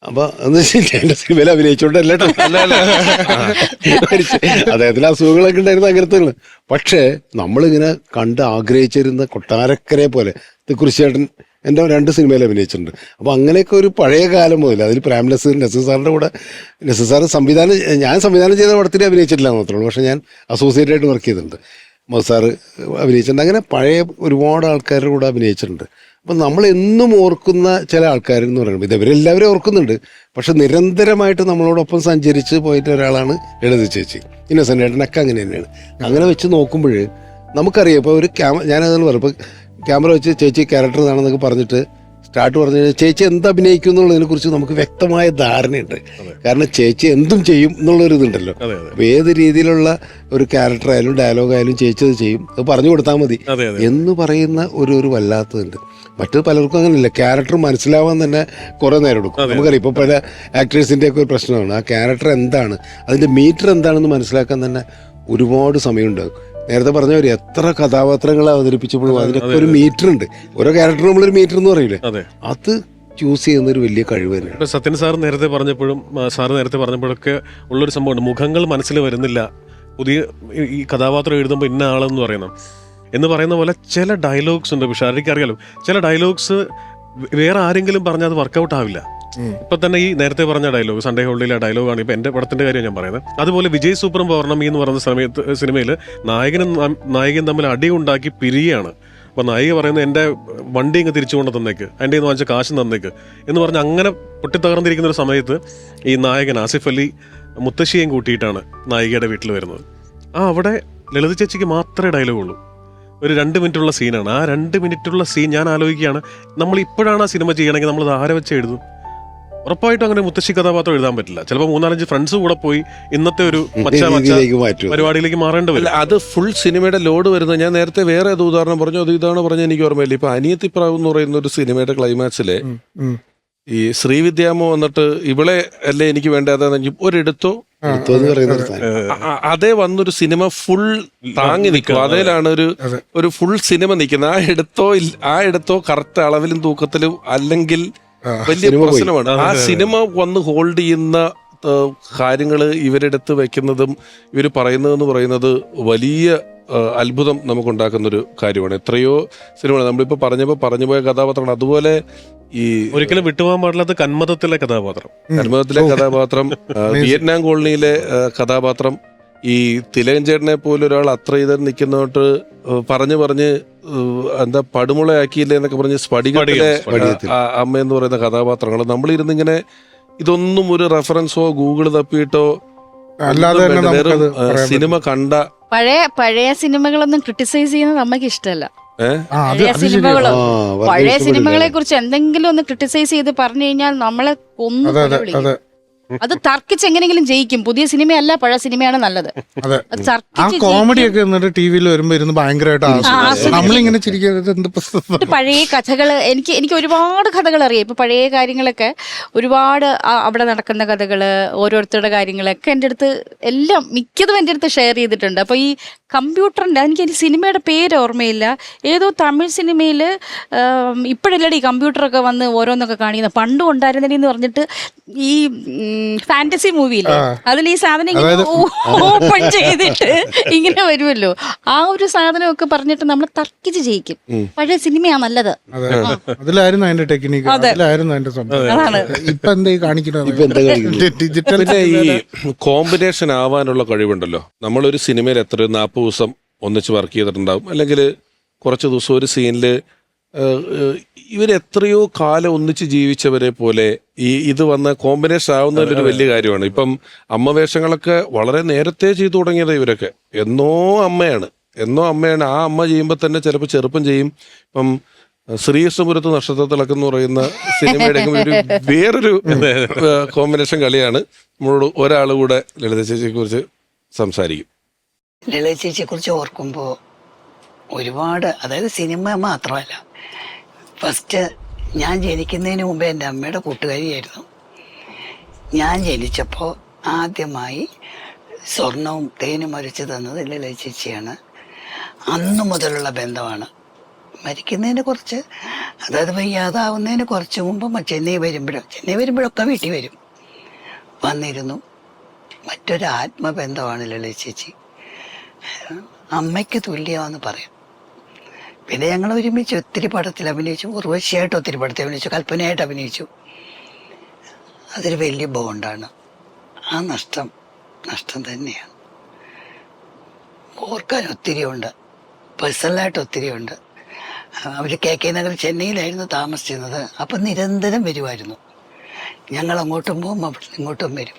അപ്പൊ എന്ന് വെച്ചാൽ എൻ്റെ സിനിമയിൽ അഭിനയിച്ചോണ്ടല്ല അദ്ദേഹത്തിന് അസുഖങ്ങളൊക്കെ ഉണ്ടായിരുന്നു അങ്ങനത്തെ. പക്ഷേ നമ്മളിങ്ങനെ കണ്ട് ആഗ്രഹിച്ചിരുന്ന കൊട്ടാരക്കരെ പോലെ കുറിച്ചേട്ടൻ എൻ്റെ 2 സിനിമയിൽ അഭിനയിച്ചിട്ടുണ്ട്. അപ്പോൾ അങ്ങനെയൊക്കെ ഒരു പഴയ കാലം മുതൽ അതിൽ പ്രേംനസീർ നസീർ സാറിൻ്റെ കൂടെ നസീർ സാറ് ഞാൻ സംവിധാനം ചെയ്ത പടത്തിൽ അഭിനയിച്ചിട്ടില്ല മാത്രമേ ഉള്ളൂ. പക്ഷേ ഞാൻ അസോസിയേറ്റ് ആയിട്ട് വർക്ക് ചെയ്തിട്ടുണ്ട്. മസാറ് അഭിനയിച്ചിട്ടുണ്ട്. അങ്ങനെ പഴയ ഒരുപാട് ആൾക്കാരുടെ കൂടെ അഭിനയിച്ചിട്ടുണ്ട്. അപ്പം നമ്മൾ എന്നും ഓർക്കുന്ന ചില ആൾക്കാരെന്ന് പറയുന്നത് ഇവരെല്ലാവരും ഓർക്കുന്നുണ്ട്. പക്ഷെ നിരന്തരമായിട്ട് നമ്മളോടൊപ്പം സഞ്ചരിച്ച് പോയിട്ട് ഒരാളാണ് ലളിത ചേച്ചി. ഇന്നസെൻ്റ് ഏട്ടനൊക്കെ അങ്ങനെ തന്നെയാണ്. അങ്ങനെ വെച്ച് നോക്കുമ്പോൾ നമുക്കറിയാം. ഇപ്പോൾ ഒരു ഞാനതെന്ന് പറയും, ഇപ്പോൾ ക്യാമറ വെച്ച് ചേച്ചി ക്യാരക്ടർ ഇതാണെന്നൊക്കെ പറഞ്ഞിട്ട് സ്റ്റാർട്ട് പറഞ്ഞു കഴിഞ്ഞാൽ ചേച്ചി എന്ത് അഭിനയിക്കും എന്നുള്ളതിനെ കുറിച്ച് നമുക്ക് വ്യക്തമായ ധാരണയുണ്ട്. കാരണം ചേച്ചി എന്തും ചെയ്യും എന്നുള്ളൊരു ഇതുണ്ടല്ലോ. അപ്പോൾ ഏത് രീതിയിലുള്ള ഒരു ക്യാരക്ടർ ആയാലും ഡയലോഗ് ആയാലും ചേച്ചി അത് ചെയ്യും, അത് പറഞ്ഞു കൊടുത്താൽ മതി എന്ന് പറയുന്ന ഒരു വല്ലാത്തതുണ്ട്. മറ്റു പലർക്കും അങ്ങനെയല്ല. ക്യാരക്ടർ മനസ്സിലാവാൻ തന്നെ കുറേ നേരം എടുക്കും. നമുക്കറിയാം ഇപ്പോൾ പല ആക്ടേഴ്സിൻ്റെയൊക്കെ ഒരു പ്രശ്നമാണ് ആ ക്യാരക്ടർ എന്താണ്, അതിൻ്റെ മീറ്റർ എന്താണെന്ന് മനസ്സിലാക്കാൻ തന്നെ ഒരുപാട് സമയമുണ്ടാകും. നേരത്തെ പറഞ്ഞവർ എത്ര കഥാപാത്രങ്ങൾ അവതരിപ്പിച്ചപ്പോഴും അതിനൊക്കെ ഒരു മീറ്റർ ഉണ്ട്. ഓരോ ക്യാരക്ടർ നമ്മളൊരു മീറ്റർ എന്ന് പറയില്ലേ, അത് ചൂസ് ചെയ്യുന്ന ഒരു വലിയ കഴിവ് തന്നെയാണ്. സത്യൻ സാർ നേരത്തെ പറഞ്ഞപ്പോഴൊക്കെ ഉള്ളൊരു സംഭവമുണ്ട്, മുഖങ്ങൾ മനസ്സിൽ വരുന്നില്ല. പുതിയ ഈ കഥാപാത്രം എഴുതുമ്പോൾ ഇന്ന ആളെന്ന് പറയുന്ന പോലെ ചില ഡയലോഗ്സ് ഉണ്ട്. പക്ഷെ അറിയാലോ, ചില ഡയലോഗ്സ് വേറെ ആരെങ്കിലും പറഞ്ഞാൽ അത് വർക്കൗട്ട് ആവില്ല. ഇപ്പൊ തന്നെ ഈ നേരത്തെ പറഞ്ഞ ഡയലോഗ്, സൺഡേ ഹോളിഡേയിലെ ഡയലോഗാണ് ഇപ്പൊ എന്റെ പടത്തിന്റെ കാര്യം ഞാൻ പറയുന്നത്. അതുപോലെ വിജയ് സൂപ്പറും പൗർണമി എന്ന് പറയുന്ന സിനിമയിൽ നായകൻ തമ്മിൽ അടി ഉണ്ടാക്കി പിരിയാണ്. അപ്പൊ നായിക പറയുന്നത് എന്റെ വണ്ടി ഇങ്ങ് തിരിച്ചു കൊണ്ട് തന്നേക്ക്, എൻ്റെ നിന്ന് വാങ്ങിച്ച കാശ് തന്നേക്ക് എന്ന് പറഞ്ഞ് അങ്ങനെ പൊട്ടിത്തകർന്നിരിക്കുന്ന ഒരു സമയത്ത് ഈ നായകൻ ആസിഫ് അലി മുത്തശ്ശിയെയും കൂട്ടിയിട്ടാണ് നായികയുടെ വീട്ടിൽ വരുന്നത്. അവിടെ ലളിത ചേച്ചിക്ക് മാത്രമേ ഡയലോഗുള്ളൂ. ഒരു 2 മിനിറ്റുള്ള സീനാണ്. ആ 2 മിനിറ്റുള്ള സീൻ ഞാൻ ആലോചിക്കുകയാണ്, നമ്മൾ ഇപ്പോഴാണ് ആ സിനിമ ചെയ്യണമെങ്കിൽ നമ്മൾ ആരെ വെച്ച് എഴുതും? ഉറപ്പായിട്ടും അങ്ങനെ മുത്തശ്ശി കഥാപാത്രം എഴുതാൻ പറ്റില്ല. ചിലപ്പോൾ 3-4 ഫ്രണ്ട്സ് കൂടെ പോയി ഇന്നത്തെ ഒരു പരിപാടിയിലേക്ക് മാറേണ്ടി വരും. അത് ഫുൾ സിനിമയുടെ ലോഡ് വരുന്നത്. ഞാൻ നേരത്തെ വേറെ ഏത് ഉദാഹരണം പറഞ്ഞു, അത് ഇതാണ് പറഞ്ഞ എനിക്ക് ഓർമ്മയില്ല. ഇപ്പൊ അനിയത്തിപ്രാവ് എന്ന് പറയുന്ന ഒരു സിനിമയുടെ ക്ലൈമാക്സിലെ ഈ ശ്രീവിദ്യാമോ വന്നിട്ട് ഇവളെ അല്ലേ എനിക്ക് വേണ്ടത് ഒരിടത്തോ അതേ വന്നൊരു സിനിമ ഫുൾ താങ്ങി നിൽക്കും. അതേലാണ് ഒരു ഫുൾ സിനിമ നിൽക്കുന്നത്. ആ എടുത്തോ കറക്റ്റ് അളവിലും തൂക്കത്തിലും അല്ലെങ്കിൽ വലിയ പ്രശ്നമാണ്. ആ സിനിമ വന്ന് ഹോൾഡ് ചെയ്യുന്ന കാര്യങ്ങൾ ഇവരെടുത്ത് വെക്കുന്നതും ഇവർ പറയുന്നത് വലിയ അത്ഭുതം നമുക്കുണ്ടാക്കുന്നൊരു കാര്യമാണ്. എത്രയോ സിനിമകൾ നമ്മളിപ്പോൾ പറഞ്ഞുപോയ കഥാപാത്രമാണ്. അതുപോലെ ഈ ഒരിക്കലും വിട്ടുപോകാൻ പാടില്ലാത്ത കന്മതത്തിലെ കഥാപാത്രം, വിയറ്റ്നാം കോളനിയിലെ കഥാപാത്രം, ഈ തിലകൻ ചേട്ടനെ പോലെ ഒരാൾ അത്ര ഇത് നിൽക്കുന്നോട്ട് പറഞ്ഞ് എന്താ പടുമുളയാക്കിയില്ലേ എന്നൊക്കെ പറഞ്ഞ് സ്ഫടികത്തിലെ അമ്മ എന്ന് പറയുന്ന കഥാപാത്രങ്ങൾ നമ്മളിരുന്നിങ്ങനെ ഇതൊന്നും ഒരു റെഫറൻസോ ഗൂഗിൾ തപ്പിയിട്ടോ അല്ലാതെ സിനിമ കണ്ട പഴയ സിനിമകളൊന്നും ക്രിട്ടിസൈസ് ചെയ്യുന്നത് അമ്മയ്ക്ക് ഇഷ്ടമല്ല. പഴയ പഴയ സിനിമകളെ കുറിച്ച് എന്തെങ്കിലും ഒന്ന് ക്രിട്ടിസൈസ് ചെയ്ത് പറഞ്ഞു കഴിഞ്ഞാൽ നമ്മളെ കൊന്നു അത് തർക്കിച്ച് എങ്ങനെയെങ്കിലും ജയിക്കും. പുതിയ സിനിമയല്ല, പഴയ സിനിമയാണ് നല്ലത്. ആ കോമഡി ഒക്കെ എന്നിട്ട് ടി വിയിൽ വരുമ്പോ ഇരുന്ന് ഭയങ്കരമായിട്ട് നമ്മളിങ്ങനെ ചിരിക്കുന്നത്. പഴയ കഥകള് എനിക്ക് ഒരുപാട് കഥകൾ അറിയാം. ഇപ്പൊ പഴയ കാര്യങ്ങളൊക്കെ ഒരുപാട് അവിടെ നടക്കുന്ന കഥകള്, ഓരോരുത്തരുടെ കാര്യങ്ങളൊക്കെ എൻ്റെ അടുത്ത് എല്ലാം മിക്കതും എൻ്റെ അടുത്ത് ഷെയർ ചെയ്തിട്ടുണ്ട്. അപ്പൊ ഈ കമ്പ്യൂട്ടറിന്റെ എനിക്ക് സിനിമയുടെ പേര് ഓർമ്മയില്ല, ഏതോ തമിഴ് സിനിമയിൽ ഇപ്പോഴല്ലേ ഈ കമ്പ്യൂട്ടറൊക്കെ വന്ന് ഓരോന്നൊക്കെ കാണിക്കുന്നത്. പണ്ടും ഉണ്ടായിരുന്നേ എന്ന് പറഞ്ഞിട്ട് ഈ ഫാന്റസി മൂവിയില്ലേ, അതിൽ ഈ സാധനം ഇങ്ങനെ ഓപ്പൺ ചെയ്തിട്ട് ഇങ്ങനെ വരുമല്ലോ, ആ ഒരു സാധനമൊക്കെ പറഞ്ഞിട്ട് നമ്മൾ തർക്കിച്ച് ജയിക്കും. പഴയ സിനിമയാ നല്ലത്. അതിലായിരുന്നു അതിന്റെ ടെക്നിക്ക്, അതിലായിരുന്നു അതിന്റെ സംഭവം. ഇപ്പൊ എന്താ കാണിക്കുന്നത്? ഡിജിറ്റൽ ഈ കോമ്പിനേഷൻ ആവാനുള്ള കഴിവുണ്ടല്ലോ. നമ്മളൊരു സിനിമയിൽ എത്ര 40 ദിവസം ഒന്നിച്ച് വർക്ക് ചെയ്തിട്ടുണ്ടാവും, അല്ലെങ്കിൽ കുറച്ച് ദിവസം ഒരു സീനില് ഇവരെത്രയോ കാലം ഒന്നിച്ച് ജീവിച്ചവരെ പോലെ ഇത് വന്ന് കോമ്പിനേഷൻ ആവുന്നതിലൊരു വലിയ കാര്യമാണ്. ഇപ്പം അമ്മ വേഷങ്ങളൊക്കെ വളരെ നേരത്തെ ചെയ്തു തുടങ്ങിയത് ഇവരൊക്കെ എന്നോ അമ്മയാണ്. ആ അമ്മ ചെയ്യുമ്പോൾ തന്നെ ചിലപ്പോൾ ചെറുപ്പം ചെയ്യും. ഇപ്പം ശ്രീകൃഷ്ണപുരത്ത് നക്ഷത്രത്തിളക്കെന്ന് പറയുന്ന സിനിമയുടെ വേറൊരു കോമ്പിനേഷൻ കളിയാണ്. നമ്മളോട് ഒരാൾ കൂടെ ലളിത ചേച്ചിയെ കുറിച്ച് സംസാരിക്കും. ലളിത ചേച്ചിയെ കുറിച്ച് ഓർക്കുമ്പോൾ ഒരുപാട്, അതായത് സിനിമ മാത്രമല്ല, ഫസ്റ്റ് ഞാൻ ജനിക്കുന്നതിന് മുമ്പേ എൻ്റെ അമ്മയുടെ കൂട്ടുകാരിയായിരുന്നു. ഞാൻ ജനിച്ചപ്പോൾ ആദ്യമായി സ്വർണവും തേനും അരച്ച് തന്നത് ലളിത ചേച്ചിയാണ്. അന്നു മുതലുള്ള ബന്ധമാണ്. മരിക്കുന്നതിന് കുറച്ച്, അതായത് വയ്യാതാവുന്നതിന് കുറച്ച് മുമ്പ് ചെന്നൈ വരുമ്പോഴൊക്കെ വീട്ടിൽ വരും, വന്നിരുന്നു. മറ്റൊരു ആത്മബന്ധമാണ് ലളിത ചേച്ചി. അമ്മയ്ക്ക് തുല്യമാണെന്ന് പറയാം. പിന്നെ ഞങ്ങൾ ഒരുമിച്ച് ഒത്തിരി പടത്തിൽ അഭിനയിച്ചു, ഉർവശിയായിട്ട് ഒത്തിരി പടത്തിൽ അഭിനയിച്ചു, കൽപ്പനയായിട്ട് അഭിനയിച്ചു. അതൊരു വലിയ ബോണ്ടാണ്. ആ നഷ്ടം തന്നെയാണ്. ഓർക്കാൻ ഒത്തിരിയുണ്ട്, പേഴ്സണലായിട്ട് ഒത്തിരിയുണ്ട്. അവർ KK നഗർ ചെന്നൈയിലായിരുന്നു താമസിച്ചിരുന്നത്. അപ്പം നിരന്തരം വരുമായിരുന്നു. ഞങ്ങൾ അങ്ങോട്ടും പോകും, അവിടെ ഇങ്ങോട്ടും വരും.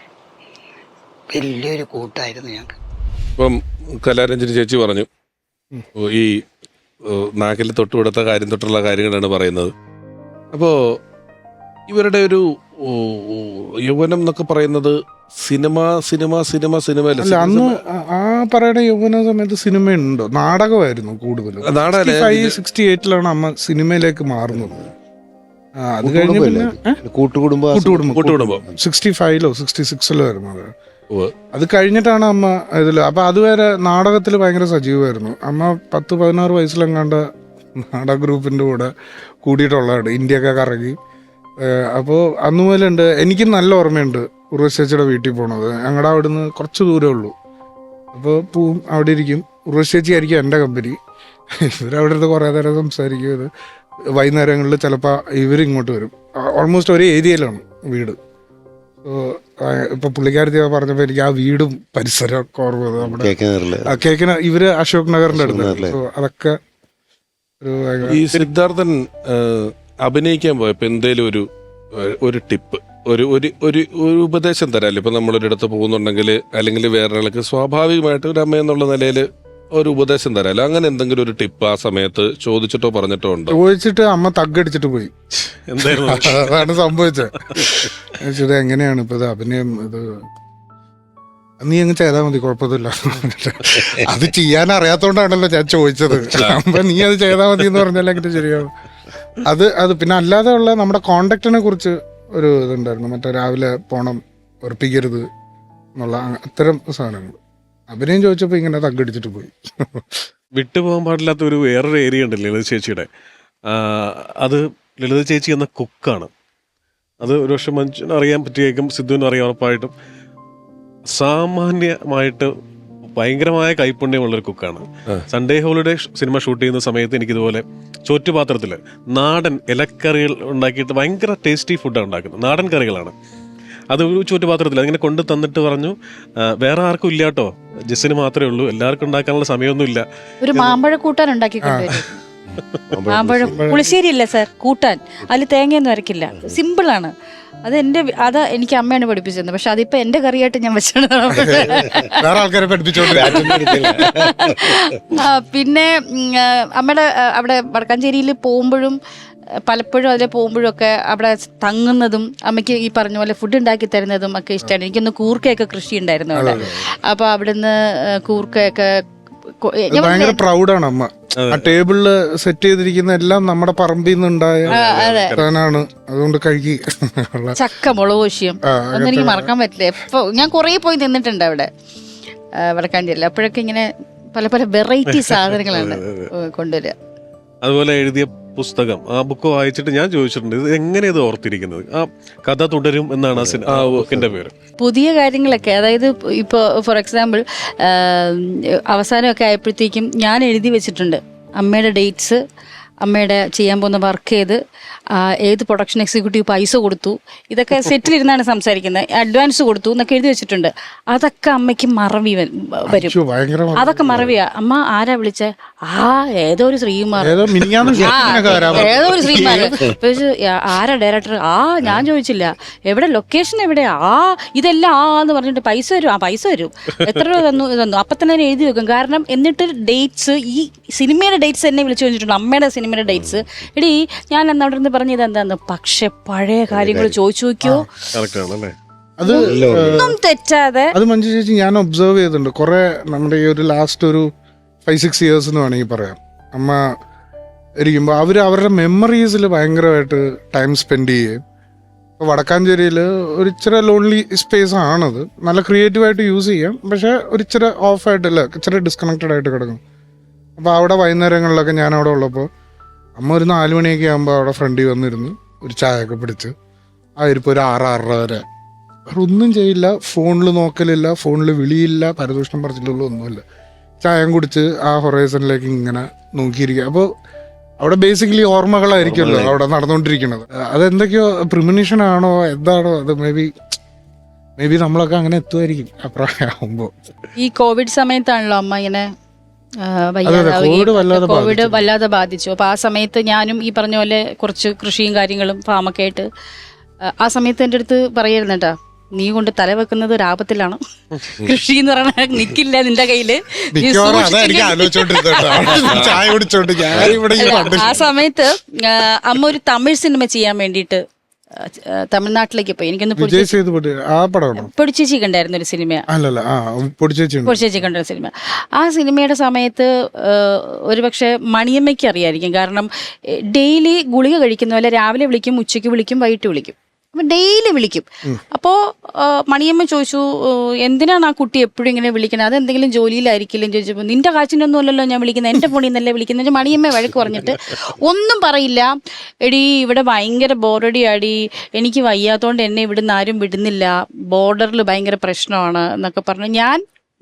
വലിയൊരു കൂട്ടായിരുന്നു ഞങ്ങൾക്ക്. ഇപ്പം കലാരഞ്ജനി ചേച്ചി പറഞ്ഞു ഈ നാക്കിൽ തൊട്ടുകൊടുത്ത കാര്യം തൊട്ടുള്ള കാര്യങ്ങളാണ് പറയുന്നത്. അപ്പോൾ ഇവരുടെ ഒരു യൗവനം എന്നൊക്കെ പറയുന്നത് സിനിമ അല്ല, അന്ന് ആ പറയുന്ന യൗവന സമയത്ത് സിനിമയുണ്ടോ? നാടകമായിരുന്നു കൂടുതലും. 68 അമ്മ സിനിമയിലേക്ക് മാറുന്നത്. അത് കഴിഞ്ഞ് പിന്നെ കൂട്ടുകുടുംബം 65 66 വരുന്നത്. അത് കഴിഞ്ഞിട്ടാണ് അമ്മ ഇതിൽ. അപ്പൊ അതുവരെ നാടകത്തിൽ ഭയങ്കര സജീവമായിരുന്നു അമ്മ. 10-16 വയസ്സിലെങ്ങാണ്ട് നാടക ഗ്രൂപ്പിന്റെ കൂടെ കൂടിയിട്ടുള്ളതാണ്, ഇന്ത്യയൊക്കെ കറങ്ങി. അപ്പോൾ അന്ന് മുതലുണ്ട്. എനിക്ക് നല്ല ഓർമ്മയുണ്ട് ഉർവശിയുടെ വീട്ടിൽ പോണത്. ഞങ്ങളുടെ അവിടുന്ന് കുറച്ച് ദൂരമേ ഉള്ളൂ. അപ്പോൾ പോവും, അവിടെ ഇരിക്കും. ഉർവശി ആയിരിക്കും എൻ്റെ കമ്പനി. ഇവരവിടെ നിന്ന് കുറേ നേരം സംസാരിക്കും. ഇത് വൈകുന്നേരങ്ങളിൽ ചിലപ്പോൾ ഇവരിങ്ങോട്ട് വരും. ഓൾമോസ്റ്റ് ഒരേ ഏരിയയിലാണ് വീട്. ഇപ്പൊ പുള്ളിക്കാരത്തി പറഞ്ഞപ്പോ എനിക്ക് ആ വീടും പരിസരം ഓർമ്മ. നമ്മുടെ കേക്കിന് ഇവര് അശോക് നഗറിന്റെ അടുത്ത്. അതൊക്കെ ഈ സിദ്ധാർത്ഥൻ അഭിനയിക്കാൻ പോയപ്പോ എന്തേലും ഒരു ടിപ്പ്, ഒരു ഉപദേശം തരാല്ലേ? ഇപ്പൊ നമ്മളൊരിടത്ത് പോകുന്നുണ്ടെങ്കിൽ അല്ലെങ്കിൽ വേറൊരാൾക്ക് സ്വാഭാവികമായിട്ട് ഒരു അമ്മ എന്നുള്ള നിലയിൽ ഒരു ഉപദേശം തരാല്ലോ. അങ്ങനെ എന്തെങ്കിലും ഒരു ടിപ്പ് ആ സമയത്ത് ചോദിച്ചിട്ടോ പറഞ്ഞിട്ടോ ഉണ്ടോ? ചോദിച്ചിട്ട് അമ്മ തగ్గടിച്ചിട്ട് പോയി. എന്തായിരുന്നു? അതാണ് സംഭവിച്ചത്. എങ്ങനെയാണ് ഇപ്പൊ ഇത് അഭിനയം, ഇത് നീ അങ്ങ് ചെയ്താൽ മതി, കുഴപ്പമില്ല. അത് ചെയ്യാൻ അറിയാത്തോണ്ടാണല്ലോ ഞാൻ ചോദിച്ചത്. അപ്പൊ നീ അത് ചെയ്താൽ മതി എന്ന് പറഞ്ഞാൽ എങ്ങനെ ശരിയാവും? അത് പിന്നെ അല്ലാതെ ഉള്ള നമ്മുടെ കോണ്ടാക്റ്റിനെ കുറിച്ച് ഒരു ഇതുണ്ടായിരുന്നു. മറ്റേ രാവിലെ പോണം, ഉറപ്പിക്കരുത് എന്നുള്ള അത്തരം സാധനങ്ങൾ. അഭിനയം ചോദിച്ചപ്പോൾ ഇങ്ങനെ തగ్గടിച്ചിട്ട് പോയി. വിട്ടുപോകാൻ പാടില്ലാത്ത ഒരു വേറൊരു ഏരിയ ഉണ്ട് ലളിത ചേച്ചിയുടെ. അത് ലളിത ചേച്ചി എന്ന കുക്കാണ്. അത് ഒരുപക്ഷെ മഞ്ജുവിന് അറിയാൻ പറ്റിയേക്കും, സിദ്ധുവിനും അറിയാം ഉറപ്പായിട്ടും. സാമാന്യമായിട്ട് ഭയങ്കരമായ കൈപ്പുണ്യമുള്ളൊരു കുക്കാണ്. സൺഡേ ഹോളിഡേ സിനിമ ഷൂട്ട് ചെയ്യുന്ന സമയത്ത് എനിക്കിതുപോലെ ചോറ്റുപാത്രത്തിൽ നാടൻ ഇലക്കറികൾ ഉണ്ടാക്കിയിട്ട് ഭയങ്കര ടേസ്റ്റി ഫുഡാണ് ഉണ്ടാക്കുന്നത്. നാടൻ കറികളാണ്. അത് ഒരു ചോറ്റുപാത്രത്തിൽ അങ്ങനെ കൊണ്ട് തന്നിട്ട് പറഞ്ഞു, വേറെ ആർക്കും ഇല്ല കേട്ടോ, ജസ്സിന് മാത്രമേ ഉള്ളൂ, എല്ലാവർക്കും ഉണ്ടാക്കാനുള്ള സമയമൊന്നുമില്ല. ഒരു മാമ്പഴ കൂട്ടാൻ ഉണ്ടാക്കിക്കൊണ്ടുവരും. മാമ്പഴം പുളിശ്ശേരി ഇല്ല സാർ, കൂട്ടാൻ. അതിൽ തേങ്ങയൊന്നും അരക്കില്ല, സിമ്പിളാണ്. അത് എനിക്ക് അമ്മയാണ് പഠിപ്പിച്ചത്. പക്ഷെ അതിപ്പോ എന്റെ കറിയായിട്ട് ഞാൻ വെച്ചാണ്. പിന്നെ അമ്മയുടെ അവിടെ വടക്കാഞ്ചേരിയിൽ പോകുമ്പോഴും പലപ്പോഴും അതിൽ പോകുമ്പോഴും ഒക്കെ അവിടെ തങ്ങുന്നതും അമ്മയ്ക്ക് ഈ പറഞ്ഞ പോലെ ഫുഡ് ഉണ്ടാക്കി തരുന്നതും ഒക്കെ ഇഷ്ടമാണ്. എനിക്കൊന്ന് കൂർക്കയൊക്കെ കൃഷി ഉണ്ടായിരുന്നു അവിടെ. അപ്പൊ അവിടുന്ന് കൂർക്കയൊക്കെ ഭയങ്കര പ്രൗഡാണ് അമ്മ. ആ ടേബിളില് സെറ്റ് ചെയ്തിരിക്കുന്ന എല്ലാം നമ്മുടെ പറമ്പിൽ നിന്നുണ്ടായ സാധനമാണ്. അതുകൊണ്ട് കഴുകി ചക്ക മുളകോശ്യം ഒന്നും എനിക്ക് മറക്കാൻ പറ്റില്ല. എപ്പോ ഞാൻ കുറേ പോയി നിന്നിട്ടുണ്ട് അവിടെ വടക്കാഞ്ചേരിയിൽ. അപ്പോഴൊക്കെ ഇങ്ങനെ പല പല വെറൈറ്റി സാധനങ്ങളാണ് കൊണ്ടുവരിക. അതുപോലെ എഴുതിയ പുസ്തകം, ആ ബുക്ക് വായിച്ചിട്ട് ഞാൻ ചോദിച്ചിട്ടുണ്ട്, ഇത് എങ്ങനെ ഇത് ഓർത്തിരിക്കുന്നത്? ആ കഥ തുടരും എന്നാണ് ആ ബുക്കിന്റെ പേര്. പുതിയ കാര്യങ്ങളൊക്കെ, അതായത് ഇപ്പോൾ ഫോർ എക്സാമ്പിൾ അവസാനമൊക്കെ ആയപ്പോഴത്തേക്കും ഞാൻ എഴുതി വെച്ചിട്ടുണ്ട് അമ്മയുടെ ഡേറ്റ്സ്, അമ്മയുടെ ചെയ്യാൻ പോകുന്ന വർക്ക് ഏത് പ്രൊഡക്ഷൻ എക്സിക്യൂട്ടീവ് പൈസ കൊടുത്തു, ഇതൊക്കെ സെറ്റിലിരുന്നാണ് സംസാരിക്കുന്നത്, അഡ്വാൻസ് കൊടുത്തു എന്നൊക്കെ എഴുതി വെച്ചിട്ടുണ്ട്. അതൊക്കെ അമ്മയ്ക്ക് മറവി വരും. അതൊക്കെ മറവിയാ. അമ്മ ആരാ വിളിച്ചേ? ഏതോ ഒരു ശ്രീകുമാർ, ഏതോ ഒരു ശ്രീകുമാർ. ആരാ ഡയറക്ടർ? ഞാൻ ചോദിച്ചില്ല. എവിടെ ലൊക്കേഷൻ എവിടെയാ? ഇതെല്ലാം എന്ന് പറഞ്ഞിട്ട് പൈസ വരും. പൈസ വരും, എത്ര രൂപ തന്നു അപ്പൊ തന്നെ എഴുതി വെക്കും. കാരണം എന്നിട്ട് ഡേറ്റ്സ്, ഈ സിനിമയുടെ ഡേറ്റ്സ് എന്നെ വിളിച്ചു വെച്ചിട്ടുണ്ട്, അമ്മയുടെ സിനിമയുടെ ഡേറ്റ്സ്. എടീ ഞാൻ അന്നവിടെ നിന്ന് പറഞ്ഞത് എന്താന്ന്, പക്ഷെ പഴയ കാര്യങ്ങൾ ചോദിച്ചു നോക്കിയോ, അതൊന്നും തെറ്റാതെ. അത് മഞ്ജു ചേച്ചി ഞാൻ ഒബ്സർവ് ചെയ്തിട്ടുണ്ട് കുറെ. നമ്മുടെ ഈ ഒരു ലാസ്റ്റ് ഒരു 5-6 ഇയേഴ്സ് എന്ന് വേണമെങ്കിൽ പറയാം. അമ്മ ഇരിക്കുമ്പോൾ അവർ അവരുടെ മെമ്മറീസിൽ ഭയങ്കരമായിട്ട് ടൈം സ്പെൻഡ് ചെയ്യുകയും ഇപ്പോൾ വടക്കാഞ്ചേരിയിൽ ഒരു ഇച്ചിരി ലോൺലി സ്പേസ് ആണത്. നല്ല ക്രിയേറ്റീവായിട്ട് യൂസ് ചെയ്യാം, പക്ഷേ ഒരു ഇച്ചിരി ഓഫായിട്ടല്ല, ഇച്ചിരി ഡിസ്കണക്റ്റഡ് ആയിട്ട് കിടക്കും. അപ്പോൾ അവിടെ വൈകുന്നേരങ്ങളിലൊക്കെ ഞാൻ അവിടെ ഉള്ളപ്പോൾ അമ്മ ഒരു 4 മണിയൊക്കെ ആകുമ്പോൾ അവിടെ ഫ്രണ്ടിൽ വന്നിരുന്ന് ഒരു ചായയൊക്കെ പിടിച്ച് ആയിരിക്കും ഒരു 6-6:30 വരെ. വേറെ ഒന്നും ചെയ്യില്ല, ഫോണിൽ നോക്കലില്ല, ഫോണിൽ വിളിയില്ല, പരദൂഷണം പറിച്ചിട്ടുള്ള ഒന്നുമില്ല. ചായം കുടിച്ച് ആ ഹൊറൈസണിലേക്ക് ഇങ്ങനെ നോക്കിയിരിക്കുക. അപ്പോൾ അവിടെ ബേസിക്കലി ഓർമ്മകളായിരിക്കുമല്ലോ അവിടെ നടന്നുകൊണ്ടിരിക്കുന്നത്. അതെന്തൊക്കെയോ പ്രിമനിഷൻ ആണോ എന്താണോ അത് മേ ബി നമ്മളൊക്കെ അങ്ങനെ എത്തുമായിരിക്കും അപ്രായമാകുമ്പോൾ. ഈ കോവിഡ് സമയത്താണല്ലോ അമ്മ ഇങ്ങനെ കോവിഡ് വല്ലാതെ ബാധിച്ചു. അപ്പൊ ആ സമയത്ത് ഞാനും ഈ പറഞ്ഞ പോലെ കുറച്ച് കൃഷിയും കാര്യങ്ങളും ഫാമൊക്കെ ആയിട്ട് ആ സമയത്ത് എൻ്റെ അടുത്ത് പറയായിരുന്നു കേട്ടാ, നീ കൊണ്ട് തല വെക്കുന്നത് ഒരു ആപത്തിലാണ്, കൃഷി എന്ന് പറഞ്ഞാൽ നിക്കില്ല നിന്റെ കയ്യില്. ആ സമയത്ത് അമ്മ ഒരു തമിഴ് സിനിമ ചെയ്യാൻ വേണ്ടിയിട്ട് തമിഴ്നാട്ടിലേക്ക് പോയി. എനിക്കൊന്ന് പൊടിച്ചേച്ചി കണ്ടായിരുന്നു ഒരു സിനിമ, പൊടിച്ചേച്ചി കണ്ട ഒരു സിനിമ. ആ സിനിമയുടെ സമയത്ത് ഒരുപക്ഷെ മണിയമ്മയ്ക്ക് അറിയായിരിക്കും. കാരണം ഡെയിലി ഗുളിക കഴിക്കുന്ന പോലെ രാവിലെ വിളിക്കും, ഉച്ചയ്ക്ക് വിളിക്കും, വൈകിട്ട് വിളിക്കും, അപ്പം ഡെയിലി വിളിക്കും. അപ്പോൾ മണിയമ്മ ചോദിച്ചു, എന്തിനാണ് ആ കുട്ടി എപ്പോഴും ഇങ്ങനെ വിളിക്കുന്നത്, അതെന്തെങ്കിലും ജോലിയിലായിരിക്കില്ലെന്ന് ചോദിച്ചപ്പോൾ, നിന്റെ കാച്ചിനൊന്നും അല്ലല്ലോ ഞാൻ വിളിക്കുന്നത്, എൻ്റെ ഫോണിൽ നിന്നല്ലേ വിളിക്കുന്നത്. മണിയമ്മ വഴക്ക് പറഞ്ഞിട്ട് ഒന്നും പറയില്ല. എടി ഇവിടെ ഭയങ്കര ബോറടി ആടി, എനിക്ക് വയ്യാത്തോണ്ട് എന്നെ ഇവിടുന്ന് ആരും വിടുന്നില്ല, ബോർഡറിൽ ഭയങ്കര പ്രശ്നമാണ് എന്നൊക്കെ പറഞ്ഞു. ഞാൻ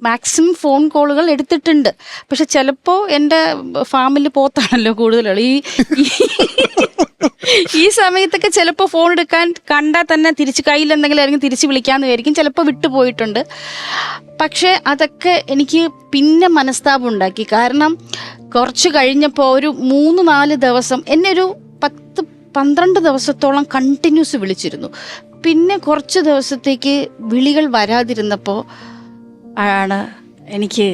മാക്സിമം ഫോൺ കോളുകൾ എടുത്തിട്ടുണ്ട്. പക്ഷെ ചിലപ്പോൾ എൻ്റെ ഫാമിൽ പോത്താണല്ലോ കൂടുതലുള്ള ഈ സമയത്തൊക്കെ ചിലപ്പോൾ ഫോൺ എടുക്കാൻ കണ്ടാൽ തന്നെ തിരിച്ച് കയ്യിൽ എന്തെങ്കിലും ആയിരിക്കും, തിരിച്ച് വിളിക്കാമെന്ന് വിചാരിക്കും, ചിലപ്പോൾ വിട്ടുപോയിട്ടുണ്ട്. പക്ഷെ അതൊക്കെ എനിക്ക് പിന്നെ മനസ്താപം ഉണ്ടാക്കി. കാരണം കുറച്ച് കഴിഞ്ഞപ്പോൾ ഒരു 3-4 ദിവസം എന്നെ ഒരു 10-12 ദിവസത്തോളം കണ്ടിന്യൂസ് വിളിച്ചിരുന്നു. പിന്നെ കുറച്ച് ദിവസത്തേക്ക് വിളികൾ വരാതിരുന്നപ്പോൾ ആണ് എനിക്ക്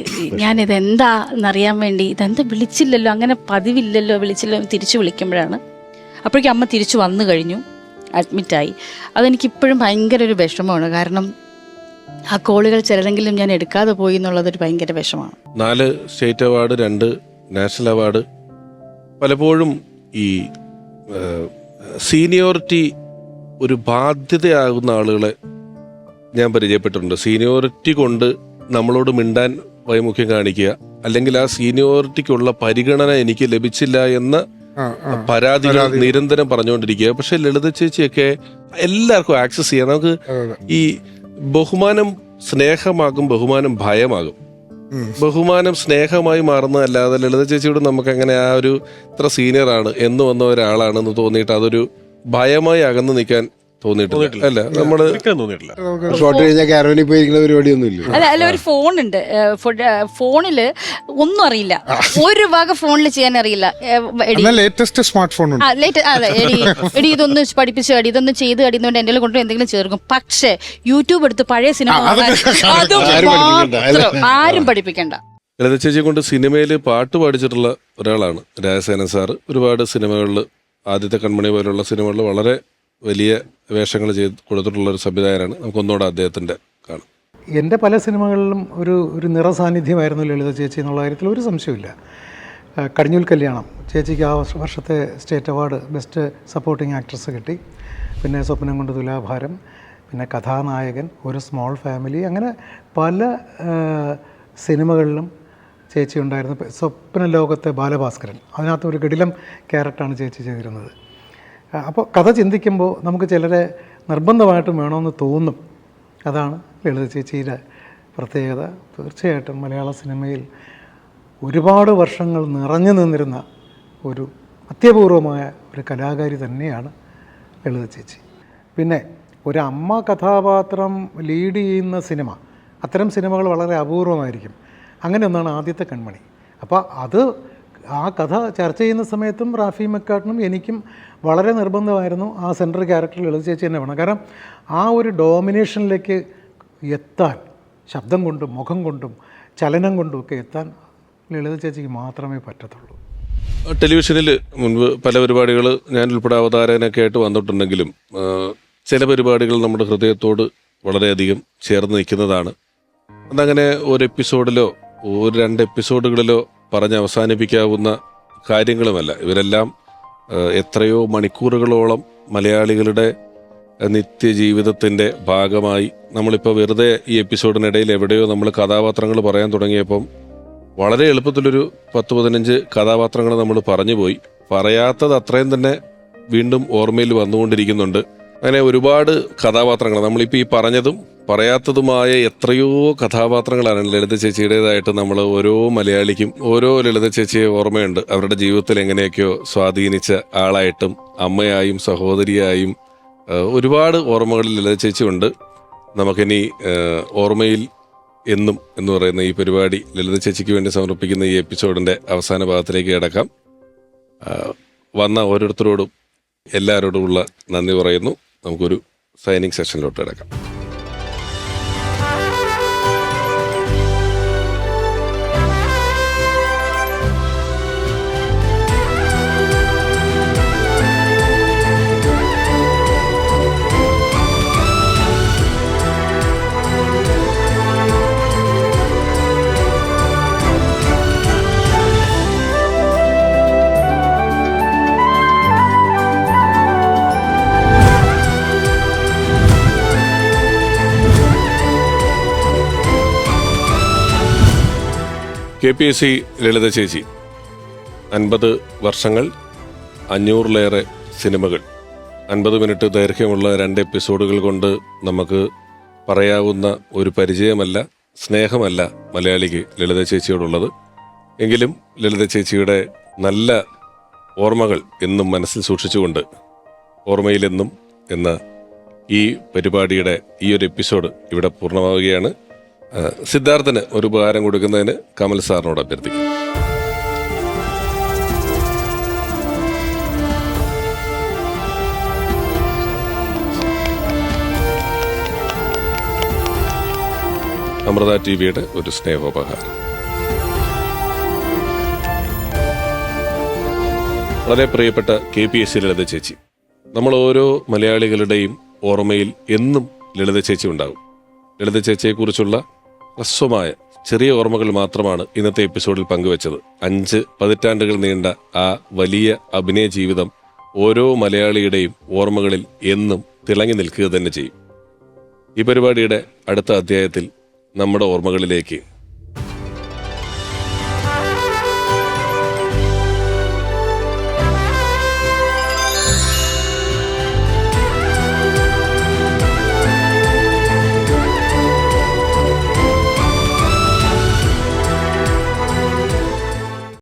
ഞാനിത് എന്താ എന്നറിയാൻ വേണ്ടി, ഇതെന്താ വിളിച്ചില്ലല്ലോ, അങ്ങനെ പതിവില്ലല്ലോ, വിളിച്ചില്ലോ, തിരിച്ചു വിളിക്കുമ്പോഴാണ്. അപ്പോഴേക്കും അമ്മ തിരിച്ചു വന്നു കഴിഞ്ഞു, അഡ്മിറ്റായി. അതെനിക്കിപ്പോഴും ഭയങ്കര ഒരു വിഷമമാണ്. കാരണം ആ കോളുകൾ ചിലരെങ്കിലും ഞാൻ എടുക്കാതെ പോയി എന്നുള്ളതൊരു ഭയങ്കര വിഷമമാണ്. 4 സ്റ്റേറ്റ് അവാർഡ്, 2 നാഷണൽ അവാർഡ്. പലപ്പോഴും ഈ സീനിയോറിറ്റി ഒരു ബാധ്യതയാകുന്ന ആളുകളെ ഞാൻ പരിചയപ്പെട്ടിട്ടുണ്ട്. സീനിയോറിറ്റി കൊണ്ട് നമ്മളോട് മിണ്ടാൻ വൈമുഖ്യം കാണിക്കുക, അല്ലെങ്കിൽ ആ സീനിയോറിറ്റിക്കുള്ള പരിഗണന എനിക്ക് ലഭിച്ചില്ല എന്ന പരാതികൾ നിരന്തരം പറഞ്ഞുകൊണ്ടിരിക്കുക. പക്ഷെ ലളിത ചേച്ചിയൊക്കെ എല്ലാവർക്കും ആക്സസ് ചെയ്യാം. നമുക്ക് ഈ ബഹുമാനം സ്നേഹമാകും, ബഹുമാനം ഭയമാകും. ബഹുമാനം സ്നേഹമായി മാറുന്നതല്ലാതെ ലളിത ചേച്ചിയോട് നമുക്ക് അങ്ങനെ ആ ഒരു ഇത്ര സീനിയറാണ് എന്ന് വന്ന ഒരാളാണെന്ന് തോന്നിയിട്ട് അതൊരു ഭയമായി അകന്നു നിൽക്കാൻ തോന്നിയിട്ടില്ല. അല്ല, നമ്മള് ഷോർട്ട് കഴിഞ്ഞാൽ കാരവനിൽ പോയിരിക്കുന്ന പരിപാടിയൊന്നും ഇല്ല. അല്ല ഒരു ഫോണുണ്ട്, ഫോണില് ഒന്നും അറിയില്ല, ഒരു വക ഫോണിൽ ചെയ്യാൻ അറിയില്ല. ലേറ്റസ്റ്റ് സ്മാർട്ട് ഫോൺ എടി ഇതൊന്ന് പഠിപ്പിച്ചു അടി, ഇതൊന്ന് ചെയ്ത് അടിന്നുകൊണ്ട് എന്റെ കൊണ്ട് എന്തെങ്കിലും ചേർക്കും. പക്ഷെ യൂട്യൂബ് എടുത്ത് പഴയ സിനിമ ആരും പഠിപ്പിക്കണ്ട. ലളിത ചേച്ചിയെ കൊണ്ട് സിനിമയിൽ പാട്ട് പാടിച്ചിട്ടുള്ള ഒരാളാണ് രാജസേനൻ സാറ്. ഒരുപാട് സിനിമകളിൽ, ആദ്യത്തെ കൺമണി പോലുള്ള സിനിമകളിൽ വളരെ വലിയ വേഷങ്ങൾ ചെയ്ത് കൊടുത്തിട്ടുള്ള ഒരു സംവിധായകനാണ്. നമുക്കൊന്നുകൂടെ അദ്ദേഹത്തിൻ്റെ കാണാം. എൻ്റെ പല സിനിമകളിലും ഒരു നിറസാന്നിധ്യമായിരുന്നു ലളിത ചേച്ചി എന്നുള്ള കാര്യത്തിൽ ഒരു സംശയമില്ല. കടിഞ്ഞൂൽ കല്യാണം ചേച്ചിക്ക് ആ വർഷത്തെ state award best supporting actress കിട്ടി. പിന്നെ സ്വപ്നം കൊണ്ട് തുലാഭാരം, പിന്നെ കഥാനായകൻ, ഒരു സ്മോൾ ഫാമിലി, അങ്ങനെ പല സിനിമകളിലും ചേച്ചി ഉണ്ടായിരുന്നു. സ്വപ്ന ലോകത്തെ ബാലഭാസ്കരൻ, അതിനകത്ത് ഒരു കിടിലം ക്യാരക്ടറാണ് ചേച്ചി ചെയ്തിരുന്നത്. അപ്പോൾ കഥ ചിന്തിക്കുമ്പോൾ നമുക്ക് ചിലരെ നിർബന്ധമായിട്ടും വേണമെന്ന് തോന്നും. അതാണ് ലളിത ചേച്ചിയുടെ പ്രത്യേകത. തീർച്ചയായിട്ടും മലയാള സിനിമയിൽ ഒരുപാട് വർഷങ്ങൾ നിറഞ്ഞു നിന്നിരുന്ന ഒരു അത്യപൂർവമായ ഒരു കലാകാരി തന്നെയാണ് ലളിത ചേച്ചി. പിന്നെ ഒരു അമ്മ കഥാപാത്രം ലീഡ് ചെയ്യുന്ന സിനിമ, അത്തരം സിനിമകൾ വളരെ അപൂർവമായിരിക്കും. അങ്ങനെ ഒന്നാണ് ആദ്യത്തെ കൺമണി. അപ്പോൾ അത് ആ കഥ ചർച്ച ചെയ്യുന്ന സമയത്തും റാഫി മെക്കാട്ടിനും എനിക്കും വളരെ നിർബന്ധമായിരുന്നു ആ സെൻട്രൽ ക്യാരക്ടർ ലളിത ചേച്ചി തന്നെ വേണം. കാരണം ആ ഒരു ഡോമിനേഷനിലേക്ക് എത്താൻ ശബ്ദം കൊണ്ടും മുഖം കൊണ്ടും ചലനം കൊണ്ടും ഒക്കെ എത്താൻ ലളിത ചേച്ചിക്ക് മാത്രമേ പറ്റത്തുള്ളൂ. ടെലിവിഷനിൽ മുൻപ് പല പരിപാടികൾ ഞാൻ ഉൾപ്പെടെ അവതാരകനൊക്കെ ആയിട്ട് വന്നിട്ടുണ്ടെങ്കിലും ചില പരിപാടികൾ നമ്മുടെ ഹൃദയത്തോട് വളരെയധികം ചേർന്ന് നിൽക്കുന്നതാണ്. അതങ്ങനെ ഒരു എപ്പിസോഡിലോ 1-2 എപ്പിസോഡുകളിലോ പറഞ്ഞ് അവസാനിപ്പിക്കാവുന്ന കാര്യങ്ങളുമല്ല. ഇവരെല്ലാം എത്രയോ മണിക്കൂറുകളോളം മലയാളികളുടെ നിത്യജീവിതത്തിൻ്റെ ഭാഗമായി നമ്മളിപ്പോൾ വെറുതെ ഈ എപ്പിസോഡിനിടയിൽ എവിടെയോ നമ്മൾ കഥാപാത്രങ്ങൾ പറയാൻ തുടങ്ങിയപ്പം വളരെ എളുപ്പത്തിലൊരു 10-15 കഥാപാത്രങ്ങൾ നമ്മൾ പറഞ്ഞുപോയി. പറയാത്തത് അത്രയും തന്നെ വീണ്ടും ഓർമ്മയിൽ വന്നുകൊണ്ടിരിക്കുന്നുണ്ട്. അങ്ങനെ ഒരുപാട് കഥാപാത്രങ്ങൾ നമ്മളിപ്പോൾ ഈ പറഞ്ഞതും പറയാത്തതുമായ എത്രയോ കഥാപാത്രങ്ങളാണ് ലളിത ചേച്ചിയുടേതായിട്ട് നമ്മൾ ഓരോ മലയാളിക്കും ഓരോ ലളിത ചേച്ചിയെ ഓർമ്മയുണ്ട്. അവരുടെ ജീവിതത്തിൽ എങ്ങനെയൊക്കെയോ സ്വാധീനിച്ച ആളായിട്ടും അമ്മയായും സഹോദരിയായും ഒരുപാട് ഓർമ്മകളിൽ ലളിത ചേച്ചി ഉണ്ട്. നമുക്കിനി ഓർമ്മയിൽ എന്നും എന്ന് പറയുന്ന ഈ പരിപാടി ലളിത ചേച്ചിക്ക് വേണ്ടി സമർപ്പിക്കുന്ന ഈ എപ്പിസോഡിൻ്റെ അവസാന ഭാഗത്തിലേക്ക് കിടക്കാം. വന്ന ഓരോരുത്തരോടും എല്ലാവരോടുമുള്ള നന്ദി പറയുന്നു. നമുക്കൊരു സൈനിങ് സെഷനിലോട്ട് കിടക്കാം. KPSC ലളിത ചേച്ചി 50 വർഷങ്ങൾ, 500-ലേറെ സിനിമകൾ, 50 മിനിറ്റ് ദൈർഘ്യമുള്ള 2 എപ്പിസോഡുകൾ കൊണ്ട് നമുക്ക് പറയാവുന്ന ഒരു പരിചയമല്ല, സ്നേഹമല്ല മലയാളിക്ക് ലളിത ചേച്ചിയോടുള്ളത്. എങ്കിലും ലളിത ചേച്ചിയുടെ നല്ല ഓർമ്മകൾ എന്നും മനസ്സിൽ സൂക്ഷിച്ചുകൊണ്ട് ഓർമ്മയിലെന്നും എന്ന ഈ പരിപാടിയുടെ ഈ ഒരു എപ്പിസോഡ് ഇവിടെ പൂർണ്ണമാവുകയാണ്. സിദ്ധാർത്ഥന് ഒരു ഉപകാരം കൊടുക്കുന്നതിന് കമൽ സാറിനോട് അഭ്യർത്ഥിക്കും. അമൃത ടിവിയുടെ ഒരു സ്നേഹോപഹാരം. വളരെ പ്രിയപ്പെട്ട KPSC ലളിത ചേച്ചി, നമ്മൾ ഓരോ മലയാളികളുടെയും ഓർമ്മയിൽ എന്നും ലളിത ചേച്ചി ഉണ്ടാകും. ലളിത ചേച്ചിയെക്കുറിച്ചുള്ള ഹ്രസ്വമായ ചെറിയ ഓർമ്മകൾ മാത്രമാണ് ഇന്നത്തെ എപ്പിസോഡിൽ പങ്കുവച്ചത്. 5 പതിറ്റാണ്ടുകൾ നീണ്ട ആ വലിയ അഭിനയ ജീവിതം ഓരോ മലയാളിയുടെയും ഓർമ്മകളിൽ എന്നും തിളങ്ങി നിൽക്കുക തന്നെ ചെയ്യും. ഈ പരിപാടിയുടെ അടുത്ത അധ്യായത്തിൽ നമ്മുടെ ഓർമ്മകളിലേക്ക്